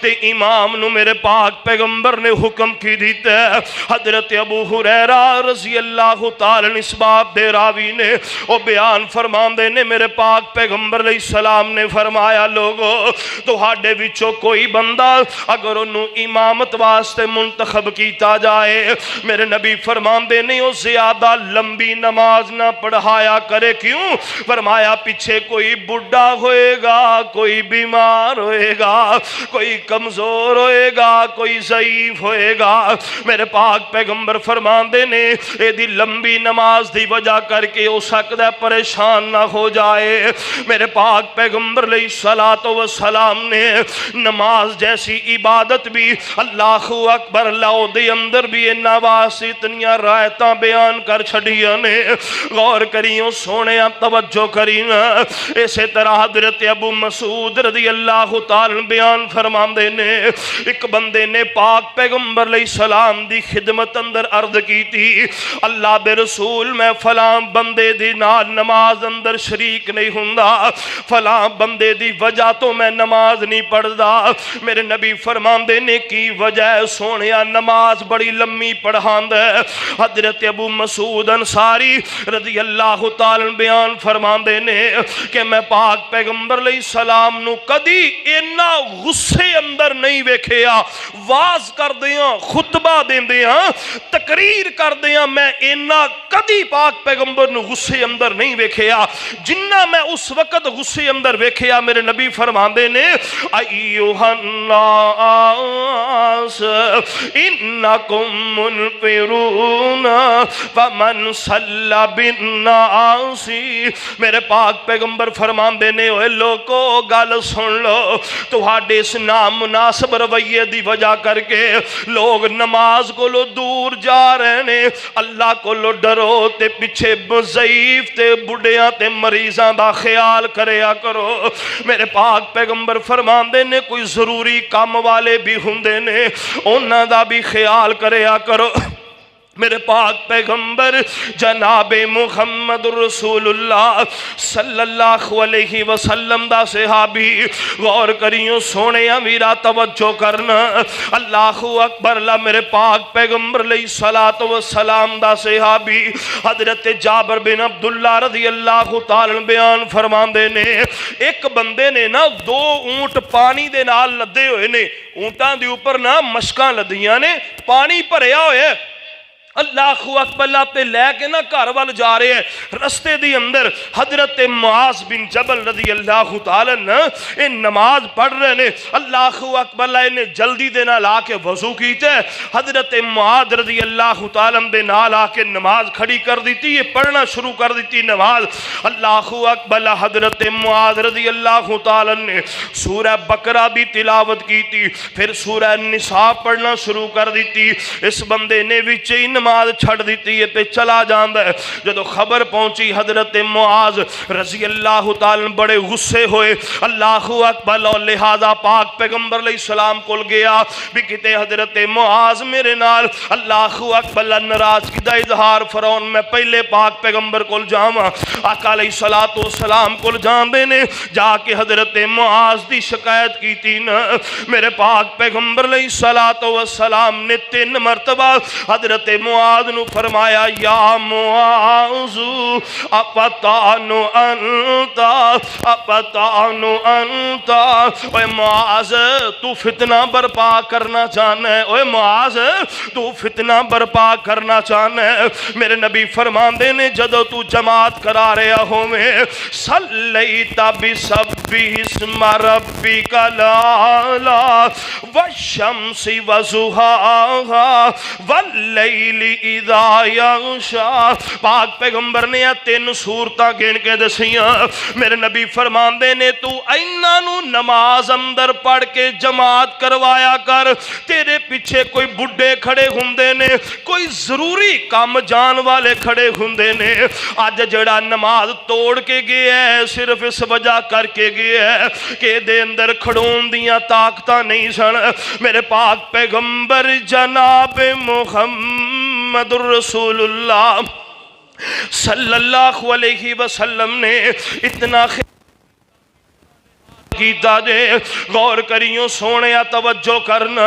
تے امام نو میرے پاک پیغمبر نے حکم کی دیتا ہے۔ حضرت ابو ہریرہ رضی اللہ تعالی عنہ اس باب دے راوی نے وہ بیان فرمان دے نے میرے پاک پیغمبر علیہ السلام نے فرمایا لوگو تہاڈے وچوں کوئی بندہ اگر انہوں امامت واسطے منتخب کیتا جائے میرے نبی فرمان دے نہیں وہ زیادہ لمبی نماز نہ پڑھایا کرے۔ کیوں؟ فرمایا پیچھے کوئی بڑھا ہوئے گا، کوئی بیمار ہوئے گا، کوئی کمزور ہوئے گا، کوئی ضعیف ہوئے گا۔ میرے پاک پیغمبر فرمان دے نے اے دی لمبی نماز دی وجہ کر کے ہو سکتا ہے پریشان نہ ہو جائے۔ میرے پاک پیغمبر علیہ السلام نے نماز جیسی عبادت بھی اللہ اکبر اللہ دے اندر بھی نواز اتنیاں رائتاں بیان کر چھڑیاں نے۔ غور کریوں سونے توجہ کرینا۔ اسی طرح حضرت ابو مسعود رضی اللہ تعالی بیان فرمان دے نے ایک بندے نے پاک پیغمبر علیہ السلام دی خدمت اندر عرض کی تھی اللہ بے رسول میں فلاں بندے دی نال نماز اندر شریک نہیں ہوندا، فلاں بندے دی وجہ تو میں نماز نہیں پڑھدا۔ میرے نبی فرمان دے نے کی وجہ سونیا نماز بڑی لمبی پڑھاند ہے۔ حضرت ابو مسعود انصاری رضی اللہ تعالی بیان فرمان دے نے کہ میں پاک پیغمبر علیہ السلام نو کدی اینا غصے اندر نہیں ویکھیا، واز کر دیاں، خطبہ دین دیاں، تقریر کر دیاں، میں اینا کدی پاک پیغمبر نو غصے اندر نہیں ویکھیا جنہ میں اس وقت غصے اندر ویکھیا۔ میرے نبی فرمان دے نے ایوہ الناس انکم منفرون فمن صلی بالناس۔ میرے پاک پیغمبر فرمان دے نے اوے لوگو گل سن لو تہاڈے اس نامناسب رویے دی وجہ کر کے لوگ نماز کو لو دور جا رہے نے۔ اللہ کو لو ڈرو تے پیچھے ضعیف تے بڑھیاں تے مریضاں دا خیال کریا کرو۔ میرے پاک پیغمبر فرمان دے نے کوئی ضروری کام والے بھی ہوندے نے انہاں دا بھی خیال کریا کرو۔ میرے پاک پیغمبر جناب محمد رسول اللہ صلی اللہ علیہ وسلم دا صحابی غور کریوں سونے میرا توجہ کرنا اللہ اکبر اللہ میرے پاک پیغمبر علیہ السلام دا صحابی حضرت جابر بن عبداللہ رضی اللہ تعالی بیان فرمان دے نے ایک بندے نے نا 2 اونٹ پانی دے نال لدے ہوئے نے، اونٹاں دے اوپر نا مشکاں لدیاں نے، پانی بھریا ہوئے اللہ اکبر اللہ تے لے کے نا گھر وال جا رہے ہیں۔ رستے دی اندر حضرت معاذ بن جبل رضی اللہ تعالی عنہ اے نماز پڑھ رہے نے۔ اللہ اکبر اللہ نے جلدی دے نال آ کے وضو کیتے، حضرت معاذ رضی اللہ تعالی عنہ دے نال آ کے نماز کھڑی کر دیتی، یہ پڑھنا شروع کر دیتی نماز۔ اللہ اکبر اللہ حضرت معاذ رضی اللہ تعالی عنہ نے سورہ بقرہ بھی تلاوت کی تھی، پھر سورہ نساء پڑھنا شروع کر دیتی۔ اس بندے نے وچ نماز چھڑ دیتی ہے تے چلا جاندا ہے۔ جدو خبر پہنچی حضرت معاذ رضی اللہ تعالی بڑے غصے ہوئے، اللہ اکبر لہذا پاک پیغمبر علیہ السلام کول گیا بھی کتے حضرت معاذ میرے نال اللہ اکبر ناراضگی دا اظہار فرون میں پہلے پاک پیغمبر کول جاواں۔ آقا علیہ السلام کول جاندے نے جا کے حضرت معاذ دی شکایت کیتی نا میرے پاک پیغمبر علیہ السلام نے 3 مرتبہ حضرت معاذ نو فرمایا یا معاذ اپتانو انتا اپتانو انتا، اوے معاذ تو فتنہ برپا کرنا چاہنا ہے، اوے معاذ تو فتنہ برپا کرنا چاہنا ہے۔ میرے نبی فرمان دے نے جدو تو جماعت کرا رہا ہو میں صلیت بسبح اسم ربک الاعلی والشمس وضحاها واللیل اذا یغشا۔ پاک پیغمبر نے 3 سورتاں گن کے دسیاں۔ میرے نبی فرمان دے نے تو اینا نو نماز اندر پڑھ کے جماعت کروایا کر، تیرے پیچھے کوئی بڑھے کھڑے ہوندے نے، کوئی ضروری کام جان والے کھڑے ہوندے نے۔ آج جڑا نماز توڑ کے گیا ہے صرف اس وجہ کر کے گیا ہے کہ دے اندر کھڑون دیاں طاقتاں نہیں سن۔ میرے پاک پیغمبر جناب محمد رسول اللہ صلی اللہ علیہ وسلم نے اتنا کیتا جے غور کریوں سونے توجہ کرنا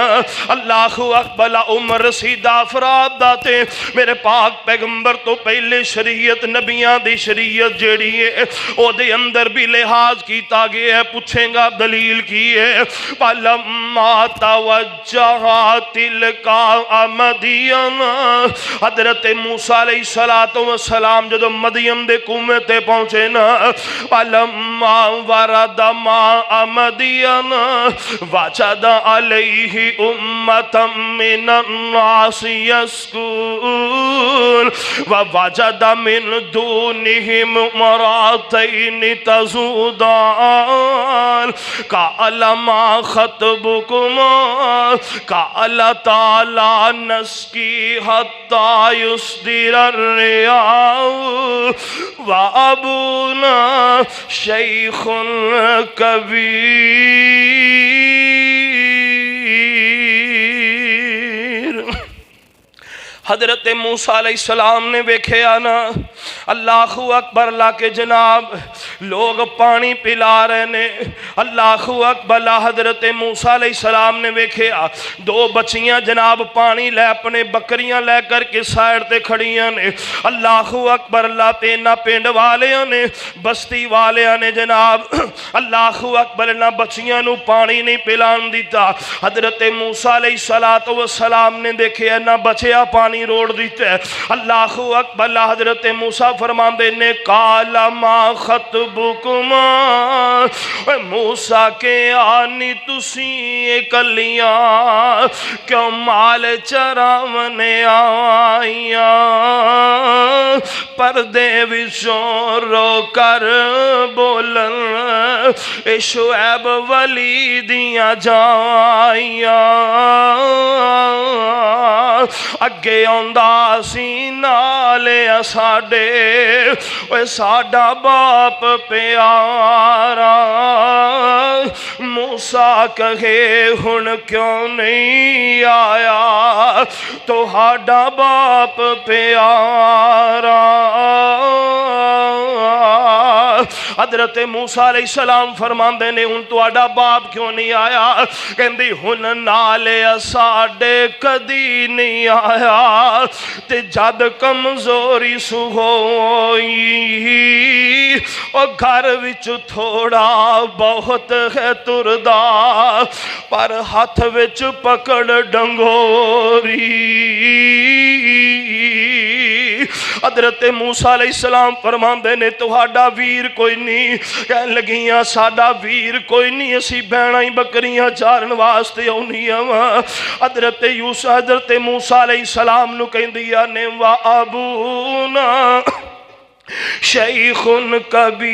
اللہ اکبر عمر رسیدہ افراد داتے میرے پاک پیغمبر تو پہلے شریعت نبیاں دی شریعت جیڑی ہے او دے اندر بھی لحاظ کیتا گیا ہے پوچھیں گا دلیل کی ہے فَلَمَّا تَوَجَّهَ تِلْقَاءَ مَدْيَنَ حضرت موسیٰ علیہ السلام جدو مدین دے کنویں تے پہنچے نا فَلَمَّا وَرَدَ مَاءَ مَدْيَنَ وَجَدَ عَلَيْهِ أُمَّةً مِّنَ النَّاسِ يَسْقُونَ وَوَجَدَ مِن دُونِهِمْ امْرَأَتَيْنِ تَذُودَانِ قَالَ مَا خَطْبُكُمَا قَالَ تَعَالَى نَسْقِي حَتَّى يُصْدِرَ الرِّعَاءُ وَأَبُونَا شَيْخٌ كَبِيرٌ حضرت موسیٰ علیہ السلام نے ویکھے آنا اللہ اکبر اللہ کے جناب لوگ پانی پلا رہے نے اللہ اکبر حضرت موسیٰ علیہ السلام نے ویکھے دو بچیاں جناب پانی لے اپنے بکریاں لے کر کے سائر تے کھڑیاں نے اللہ اکبر اللہ تینا پینڈ والیاں نے بستی والیاں نے جناب اللہ اکبر نہ بچیاں نو پانی نہیں پلان دیتا حضرت موسیٰ علیہ السلام نے دیکھے نہ بچیا پانی روڑ دیتے اللہ اکبر حضرت موسیٰ فرمان دے نے کالا ما خطبکما موسیٰ کے آنی تسی کلیاں کیوں مال چراونے آئیاں پردے وچوں رو کر بولن اے شعیب ولی دیاں جائیاں اگے آندا سی نالے ساڈے اوے ساڈا باپ پیارا موسیٰ کہے ہن کیوں نہیں آیا تہاڈا باپ پیارا حضرت موسیٰ علیہ السلام فرماندے نے ہن تہاڈا باپ کیوں نہیں آیا کہندی ہن نالے ساڈے کدی نہیں آیا تے جد کمزوری سو ہوئی او گھر وچ تھوڑا بہت ہے تردا پر ہاتھ وچ پکڑ ڈنگوری حضرت موسیٰ علیہ السلام فرماندے نے تہاڈا ویر کوئی نہیں کہن لگیاں ساڈا ویر کوئی نہیں اسی بہناں بکریاں چارن واسطے اونیاں حضرت موسیٰ علیہ السلام نو کہندیاں نے وا ابونا شیخ کبیر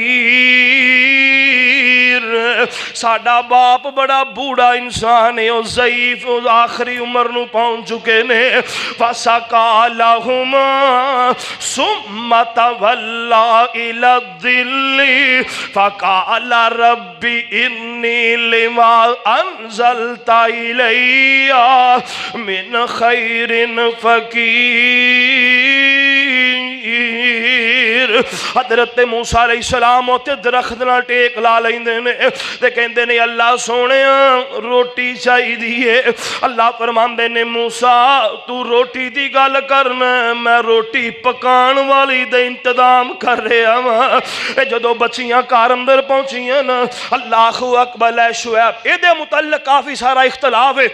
ساڈا باپ بڑا بوڑھا انسان ہے او ضعیف آخری عمر نو پہنچ چکے نے فسقا لهما ثم تولى الى الظل فقال رب انی لما انزلت الی من خیر فقیر حضرت موسیٰ علیہ السلام ہوتے درخت نہ ٹیک لا لیندے نے تے کہندے نے اللہ سونے روٹی چاہی دیئے اللہ فرماندے نے موسیٰ تو روٹی دی گل کرنا میں روٹی پکان والی دے انتظام کر رہا ہوں جدو بچیاں کار اندر پہنچیاں نا اللہ اکبر شعیب اے دے متعلق کافی سارا اختلاف ہے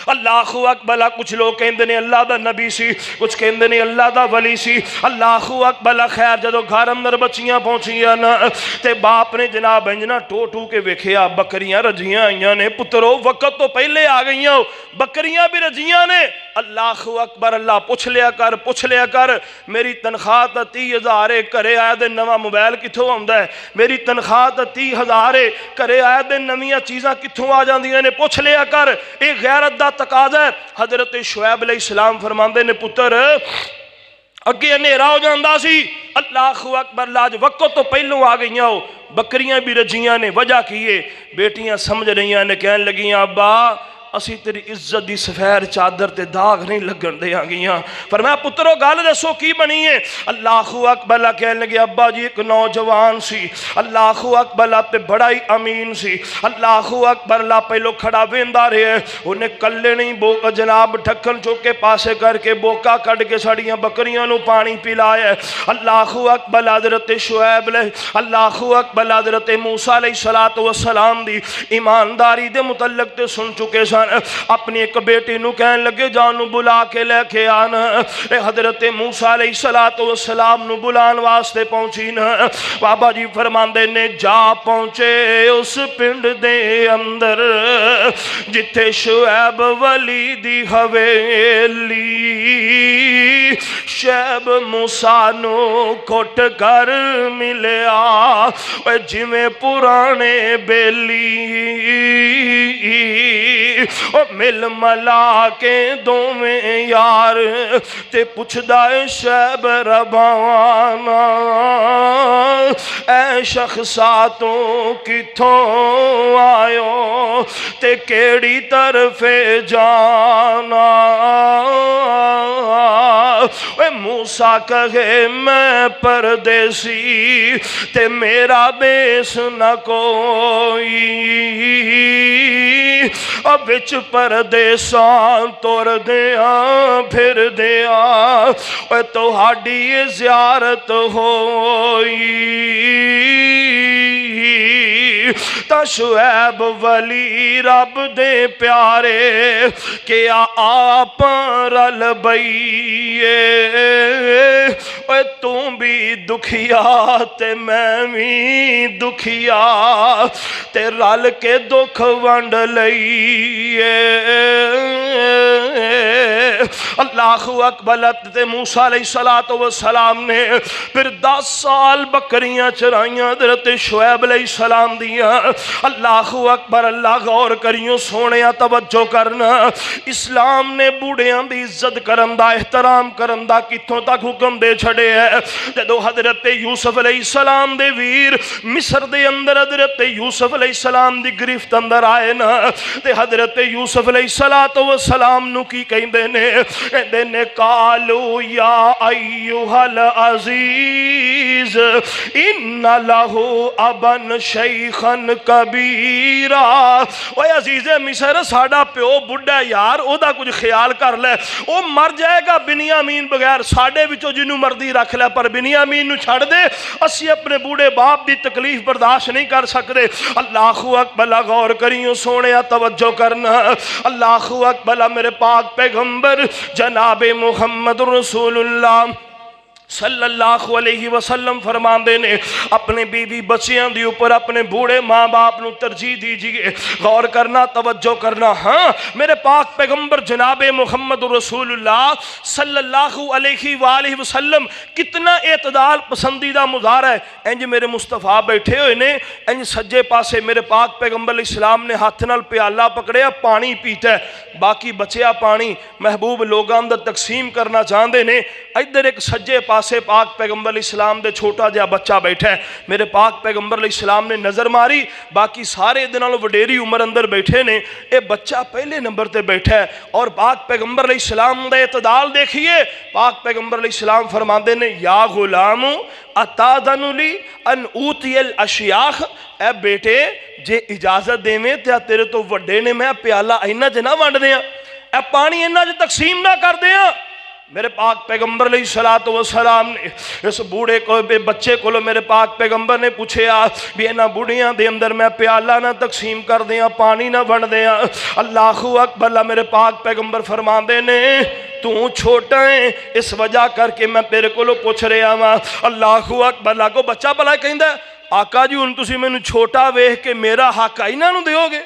اللہ اکبر کچھ لوگ کہندے نے اللہ دا نبی سی کچھ کہندے نے اللہ دا ولی سی اللہ اکبر خیر جدو گھر اندر بچیاں پہنچیاں نا تے باپ نے جناب انجنا ٹو ٹو کے ویکھیا بکریاں رجیاں آئیاں نے پترو وقت تو پہلے آ گئیاں بکریاں بھی رجیاں نے اللہ اکبر اللہ پوچھ لیا کر میری تنخواہ تا 30,000 کرے آیا دے نواں موبائل کتھوں آندا ہے میری تنخواہ تا 30,000 کرے آیا دے نویاں چیزاں کتھوں آ جاندیاں نے پوچھ لیا کر ایک غیرت دا تقاضا ہے حضرت شعیب علیہ السلام فرماندے نے پتر اگے ہنیرا ہو جاندا سی اللہ اکبر لاج وقت تو پہلوں آ گئیاں ہو بکریاں بھی رجیاں نے وجہ کیے بیٹیاں سمجھ رہیاں نے کہنے لگیاں ابا اسی تیری عزت دی سفید چادر تے داغ نہیں لگن دیاں گیاں۔ فرمایا پترو گل دسو کی بنی ہے؟ اللہ اکبر کہنے لگے ابا جی ایک نوجوان سی، اللہ اکبر تے بڑا ہی امین سی، اللہ اکبر پہلو کھڑا ویندا رہے، انہیں کلے نہیں جناب ڈھکن چوک کے پاسے کر کے بوکا کٹ کے سڑیاں بکریاں نو پانی پلایا۔ اللہ اکبر حضرت شعیب اللہ اکبر حضرت موسیٰ علیہ السلام دی ایمانداری دے متعلق تے سن چکے سن، اپنی ایک بیٹی نو کہن لگے جانو بلا کے لے کے آنا۔ حضرت موسیٰ علیہ السلام نو بلان واسطے پہنچی نا، بابا جی فرماندے نے جا پہنچے اس پنڈ دے اندر جتھے شعیب ولی دی حویلی، شعیب موسیٰ نو کھٹ کر ملیا جویں پرانے بیلی، مل ملا کے دوویں یار تے پوچھدا اے شعیب ربانا اے شخصا تو کتھوں آیو تے کیڑی طرف جانا؟ اے موسیٰ کہے میں پردیسی تے میرا بیس نہ کوئی، اب وچ پردیساں تور دیاں پھر دیاں اے تہاڈی زیارت ہوئی۔ تا شعیب ولی رب دے پیارے کیا آپ رل بئیے، اے تو بھی دکھیا تے میں بھی دکھیا تے رل کے دکھ ونڈ لئیے۔ اللہ اکبر تے موسیٰ علیہ السلام نے پھر 10 سال بکریاں چرائیاں حضرت شعیب علیہ السلام دیاں۔ اللہ اکبر، اللہ غور کریوں سونیاں توجہ کرنا، اسلام نے بوڑھیاں دی عزت کرن دا احترام کرن دا کتھوں تک حکم دے چھڑے ہے۔ جدو حضرت یوسف علیہ السلام دے ویر مصر دے اندر حضرت یوسف علیہ السلام دی گرفت اندر آئے نا تے حضرت یوسف علیہ السلام نو کی کہندے نے قالو یا ایوہ العزیز ان لہو ابن شیخن کبیرہ، اوے عزیز مصر ساڑا پیو بڑھا یار او دا کچھ خیال کر لے، او مر جائے گا بنیامین بغیر ساڑے وچو جنو مردی رکھ لے، پر بنیامین نو چھڑ دے اسی اپنے بوڑھے باپ دی تکلیف برداشت نہیں کر سکتے۔ اللہ اکبر، غور کریوں سونیا توجہ کرنا، اللہ اکبر میرے پاک پیغمبر جناب محمد رسول اللہ صلی اللہ علیہ وسلم فرماندے نے اپنے بیوی بچیاں دی اوپر اپنے بوڑھے ماں باپ نو ترجیح دیجئے۔ غور کرنا توجہ کرنا، ہاں میرے پاک پیغمبر جناب محمد رسول اللہ صلی اللہ علیہ وآلہ وسلم کتنا اعتدال پسندیدہ مظاہرہ ہے۔ انج میرے مصطفیٰ بیٹھے ہوئے نے، انج سجے پاسے میرے پاک پیغمبر علیہ السلام نے ہاتھ نال پیالہ پکڑیا پانی پیتا ہے، باقی بچیا پانی محبوب لوگاں اندر تقسیم کرنا چاہندے نے، ادھر ایک سجے پاسے پاک پیغمبر علیہ السلام دے چھوٹا جہا بچہ بیٹھا ہے۔ میرے پاک پیغمبر علیہ السلام نے نظر ماری، باقی سارے دنوں وڈیری عمر اندر بیٹھے نے، اے بچہ پہلے نمبر تے بیٹھا ہے، اور پاک پیغمبر علیہ السلام دے اعتدال دیکھیے۔ پاک پیغمبر علیہ السلام فرماندے نے یا غلام اتاذن لی ان اوتی الاشیاخ، اے بیٹے جے اجازت دے میں تیرے تو وڈے نے میں پیالہ اینا جے نہ ونڈ دیاں، اے پانی اینا جے تقسیم نہ کر دیاں۔ میرے پاک پیغمبر علیہ السلام نے اس بوڑھے کو بچے کو میرے پاک پیغمبر نے پوچھیا بھی اینا بوڑھیاں دے اندر میں پیالہ نہ تقسیم کر دیاں، پانی نہ بن دیاں۔ اللہ اکبر، میرے پاک پیغمبر فرماندے نے تو چھوٹا ہے اس وجہ کر کے میں تیرے کو پوچھ رہا ہاں۔ اللہ اکبر، لاگو بچہ بھلا کہندا ہے آقا جی ہن تسی مینوں چھوٹا ویکھ کے میرا حق ایناں نوں دیو گے؟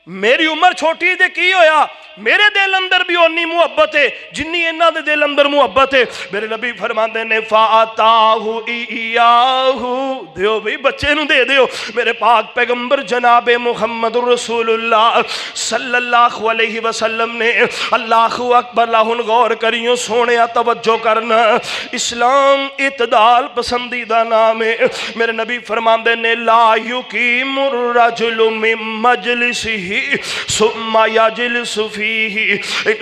میری عمر چھوٹی تے کی ہویا؟ میرے دل اندر بھی اونی محبت ہے جنی انہاں دے دل اندر محبت ہے۔ میرے نبی فرماندے نے فَآتَاهُ إِيَّاهُ، دیو بھئی بچے نو دے دیو۔ میرے پاک پیغمبر جناب محمد رسول اللہ صلی اللہ علیہ وسلم نے اللہ اکبر لاہن غور کریوں سونے توجہ کرنا، اسلام اعتدال پسندیدہ نام ہے۔ میرے نبی فرماندے نے لا یقیم الرجل من مجلسہ ثم یجلس فیہ،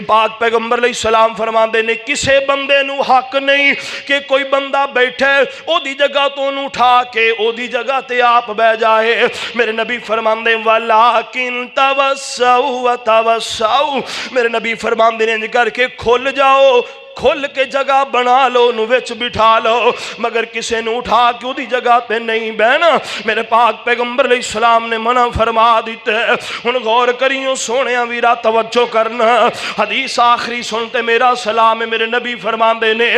پاک پیغمبر علیہ السلام فرماندے نے کسے بندے نو حق نہیں کہ کوئی بندہ بیٹھے او دی جگہ تو نو اٹھا کے او دی جگہ تے آپ بہ جائے۔ میرے نبی فرماندے وَلَكِنْ تَوَسَّوْا وَتَوَسَّوْا، میرے نبی فرماندے نے کر کے کھل جاؤ، کھل کے جگہ بنا لو، نو وچ بٹھا لو، مگر کسے نو اٹھا کے دی جگہ پہ نہیں بہنا۔ میرے پاک پیغمبر علیہ السلام نے منع فرما دیتے۔ ہن غور کریوں سونیاں ویرا توجہ کرنا، حدیث آخری سنتے میرا سلام ہے۔ میرے نبی فرماندے نے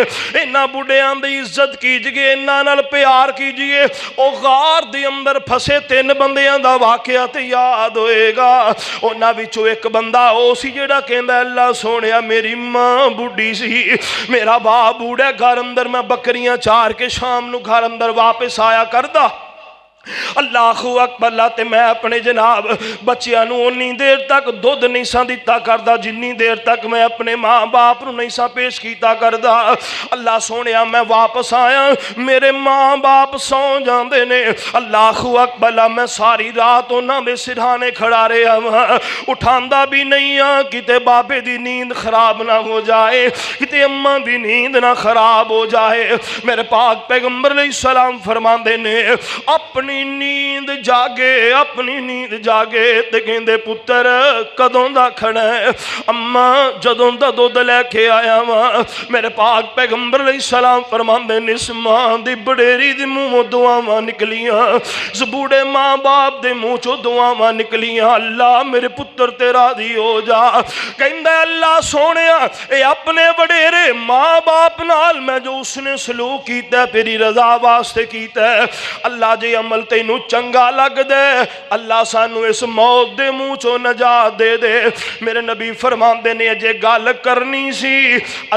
انہاں بڑھیاں دی عزت کیجئے، انہاں نال پیار کیجئے۔ او غار دی اندر پھسے 3 بندیاں دا واقعہ تے یاد ہوئے گا۔ انہاں وچوں ایک بندہ او سی جڑا کہندا اللہ سونیا میری ماں بڑھی سی، میرا باپ بوڑھا، گھر اندر میں بکریاں چار کے شام نو گھر اندر واپس آیا کردا۔ اللہ اکبر اللہ تے میں اپنے جناب بچیاں نو انی دیر تک دودھ نہیں سا دیتا کردا جنی دیر تک میں اپنے ماں باپ نو نہیں سا پیش کیتا کردا۔ اللہ سونیا میں واپس آیا، میرے ماں باپ سو جاندے نے۔ اللہ اکبر اللہ میں ساری رات انہاں دے سرہانے کھڑا رہا ہاں، اٹھاندا بھی نہیں ہاں کتے بابے دی نیند خراب نہ ہو جائے، کتے اماں دی نیند نہ خراب ہو جائے۔ میرے پاک پیغمبر علیہ السلام فرماندے نے اپنی نیند جاگے، اپنی نیند جاگے تے کہندے پتر کدوں دا کھڑا ہے؟ اماں جدوں دا دودھ لے کے آیا ہاں۔ میرے پاک پیغمبر علیہ السلام فرماندے نے اس ماں دی بڑیری دی منہ دعاواں نکلیاں، اس بوڑھے ماں باپ دے منہ چوں دعاواں نکلیاں، اللہ میرے پتر تے راضی ہو جا۔ کہندا اللہ سونیا اے اپنے وڈیرے ماں باپ نال میں جو اس نے سلوک کیتا ہے تیری رضا واسطے کیتا ہے، اللہ جے عمل تینوں چنگا لگ دے اللہ سانو اس موت دے منہ چوں نجات دے دے۔ میرے نبی فرماندے نے جے گل کرنی سی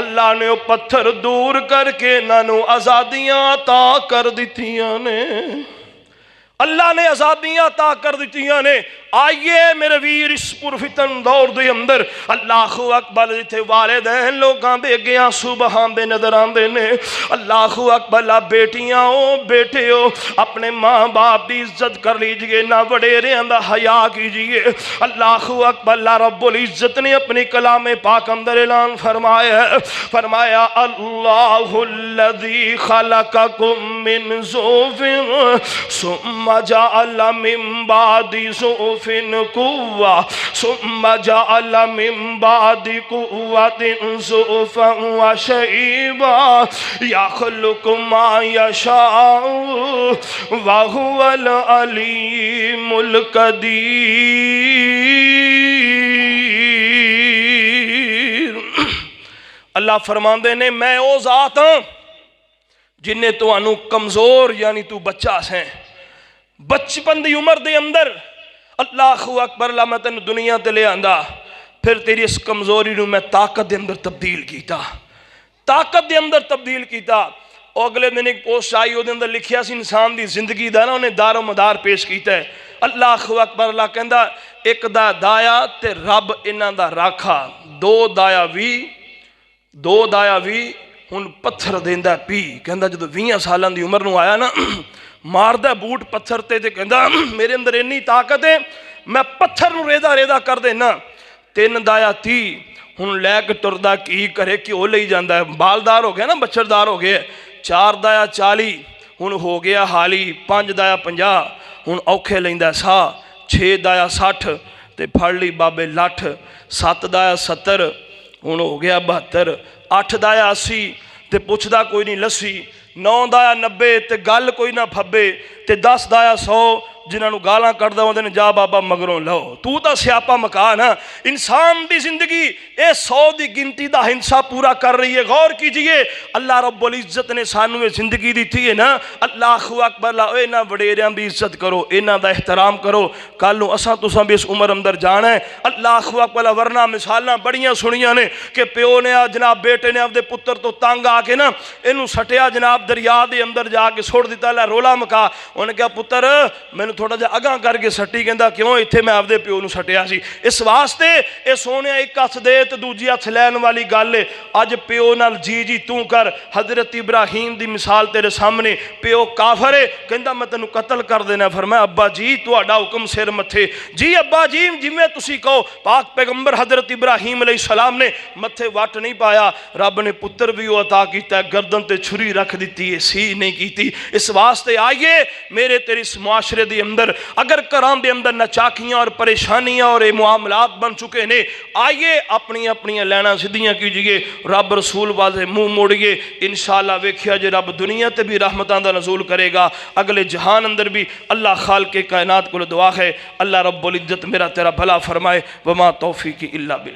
اللہ نے وہ پتھر دور کر کے نانو آزادیاں عطا کر دتیاں نے، اللہ نے آزادیاں عطا کر دتیاں نے۔ آئیے میرے ویر اس پرفتن دور دے اندر اللہ اکبر جتے والدین لوگاں دے گیا سبحان دے نظر آندے نے۔ اللہ اکبر بیٹیاں ہو بیٹے ہو اپنے ماں باپ دی عزت کر لیجئے، نہ وڈیریاں دا حیا کیجئے۔ اللہ اکبر رب العزت نے اپنی کلام پاک اندر اعلان فرمایا اللہ الذی خلقکم من ضعف ثم جعل من بعد ضعف قوة ثم جعل من بعد قوة ضعفا وشيبا يخلق ما يشاء وهو العليم القدير۔ اللہ فرماندے نے میں او ذات ہوں جنہیں تو انو کمزور یعنی تو بچہ سیں بچپن دی عمر دے اندر اللہ اکبر اللہ میں تینوں دنیا تے لے آندا، پھر تیری اس کمزوری نو میں طاقت دے اندر تبدیل کیتا، طاقت دے اندر تبدیل کیتا۔ اور اگلے دن ایک پوسٹ آئی وہ دے اندر لکھیا سی انسان دی زندگی دا نا انہیں دار و مدار پیش کیتا ہے۔ اللہ اکبر اللہ کہندا ایک دا دایا تے رب انہاں دا راکھا، دو دایا وی ہن پتھر دیندا پی، کہندا جدو 20 سالاں دی عمر نو آیا نا ماردہ بوٹ پتھر تے کہندا میرے اندر اتنی طاقت ہے میں پتھر نو ریدا کر دینا۔ 3 دایا 30 ہن لے کے ٹردا کی کرے کہ وہ لے جاندا ہے، بالدار ہو گیا نا بچڑدار ہو گیا۔ 4 دایا 40 ہن ہو گیا حالی، 5 دایا 50 ہن اوکھے لیندا سا، 6 دایا 60 تے پھڑ لی بابے لٹھ، 7 دایا 70 ہن ہو گیا 72، 8 دایا 80 تے پوچھدا کوئی نہیں لسی، 9 دایا 90 تے گل کوئی نہ پھبے تے 10 دایا 100 جنہوں نے گالاں کردہ ہوندے نے جا بابا مگروں لو تو تا سیاپا مکان ہے انسان دی زندگی اے 100 دی گنتی دا ہنسا پورا کر رہی ہے غور کیجئے اللہ رب العزت نے سانو یہ زندگی دی تھی ہے نا اللہ اکبر لا اے نا وڈیریاں بھی عزت کرو انہاں دا احترام کرو کل نو اساں تساں بھی اس عمر اندر جانا ہے اللہ اکبر ورنہ مثالاں بڑیاں سنیاں نے کہ پیو نے جناب بیٹے نے اپنے پتر تو تانگ آ کے نا اینو سٹیا جناب دریا دے اندر جا کے چھوڑ دیتا ہے رولا مکا انہوں نے کہا پتر میں نے تھوڑا جا اگاں کر کے سٹی کہندا کیوں ایتھے میں اپنے پیو نو سٹیا سی اس واسطے اے سونے ایک ہاتھ دے تے دوجی ہاتھ لین والی گل ہے اج پیو نال جی جی تو کر حضرت ابراہیم دی مثال تیرے سامنے پیو کافر ہے کہندا میں تینوں قتل کر دینا فرمایا ابا جی تہاڈا حکم سر متھے جی ابا جی جویں تسی کہو پاک پیغمبر حضرت ابراہیم علیہ السلام نے متھے وٹ نہیں پایا رب نے پتر بھی عطا کیتا ہے گردن تے چھری رکھ دیتی ہے سی نہیں کیتی اس واسطے آئیے میرے تیری اس معاشرے دے اندر اگر کرام دے اندر نچاکیاں اور پریشانیاں اور معاملات بن چکے نے آئیے اپنی اپنی لینا سدھیاں کیجئے رب رسول والے منہ موڑیے انشاءاللہ ویکھیا جے رب دنیا تے بھی رحمتاں دا نزول کرے گا اگلے جہان اندر بھی اللہ خالق کائنات کو دعا ہے اللہ رب العزت میرا تیرا بھلا فرمائے وما توفیقی الا باللہ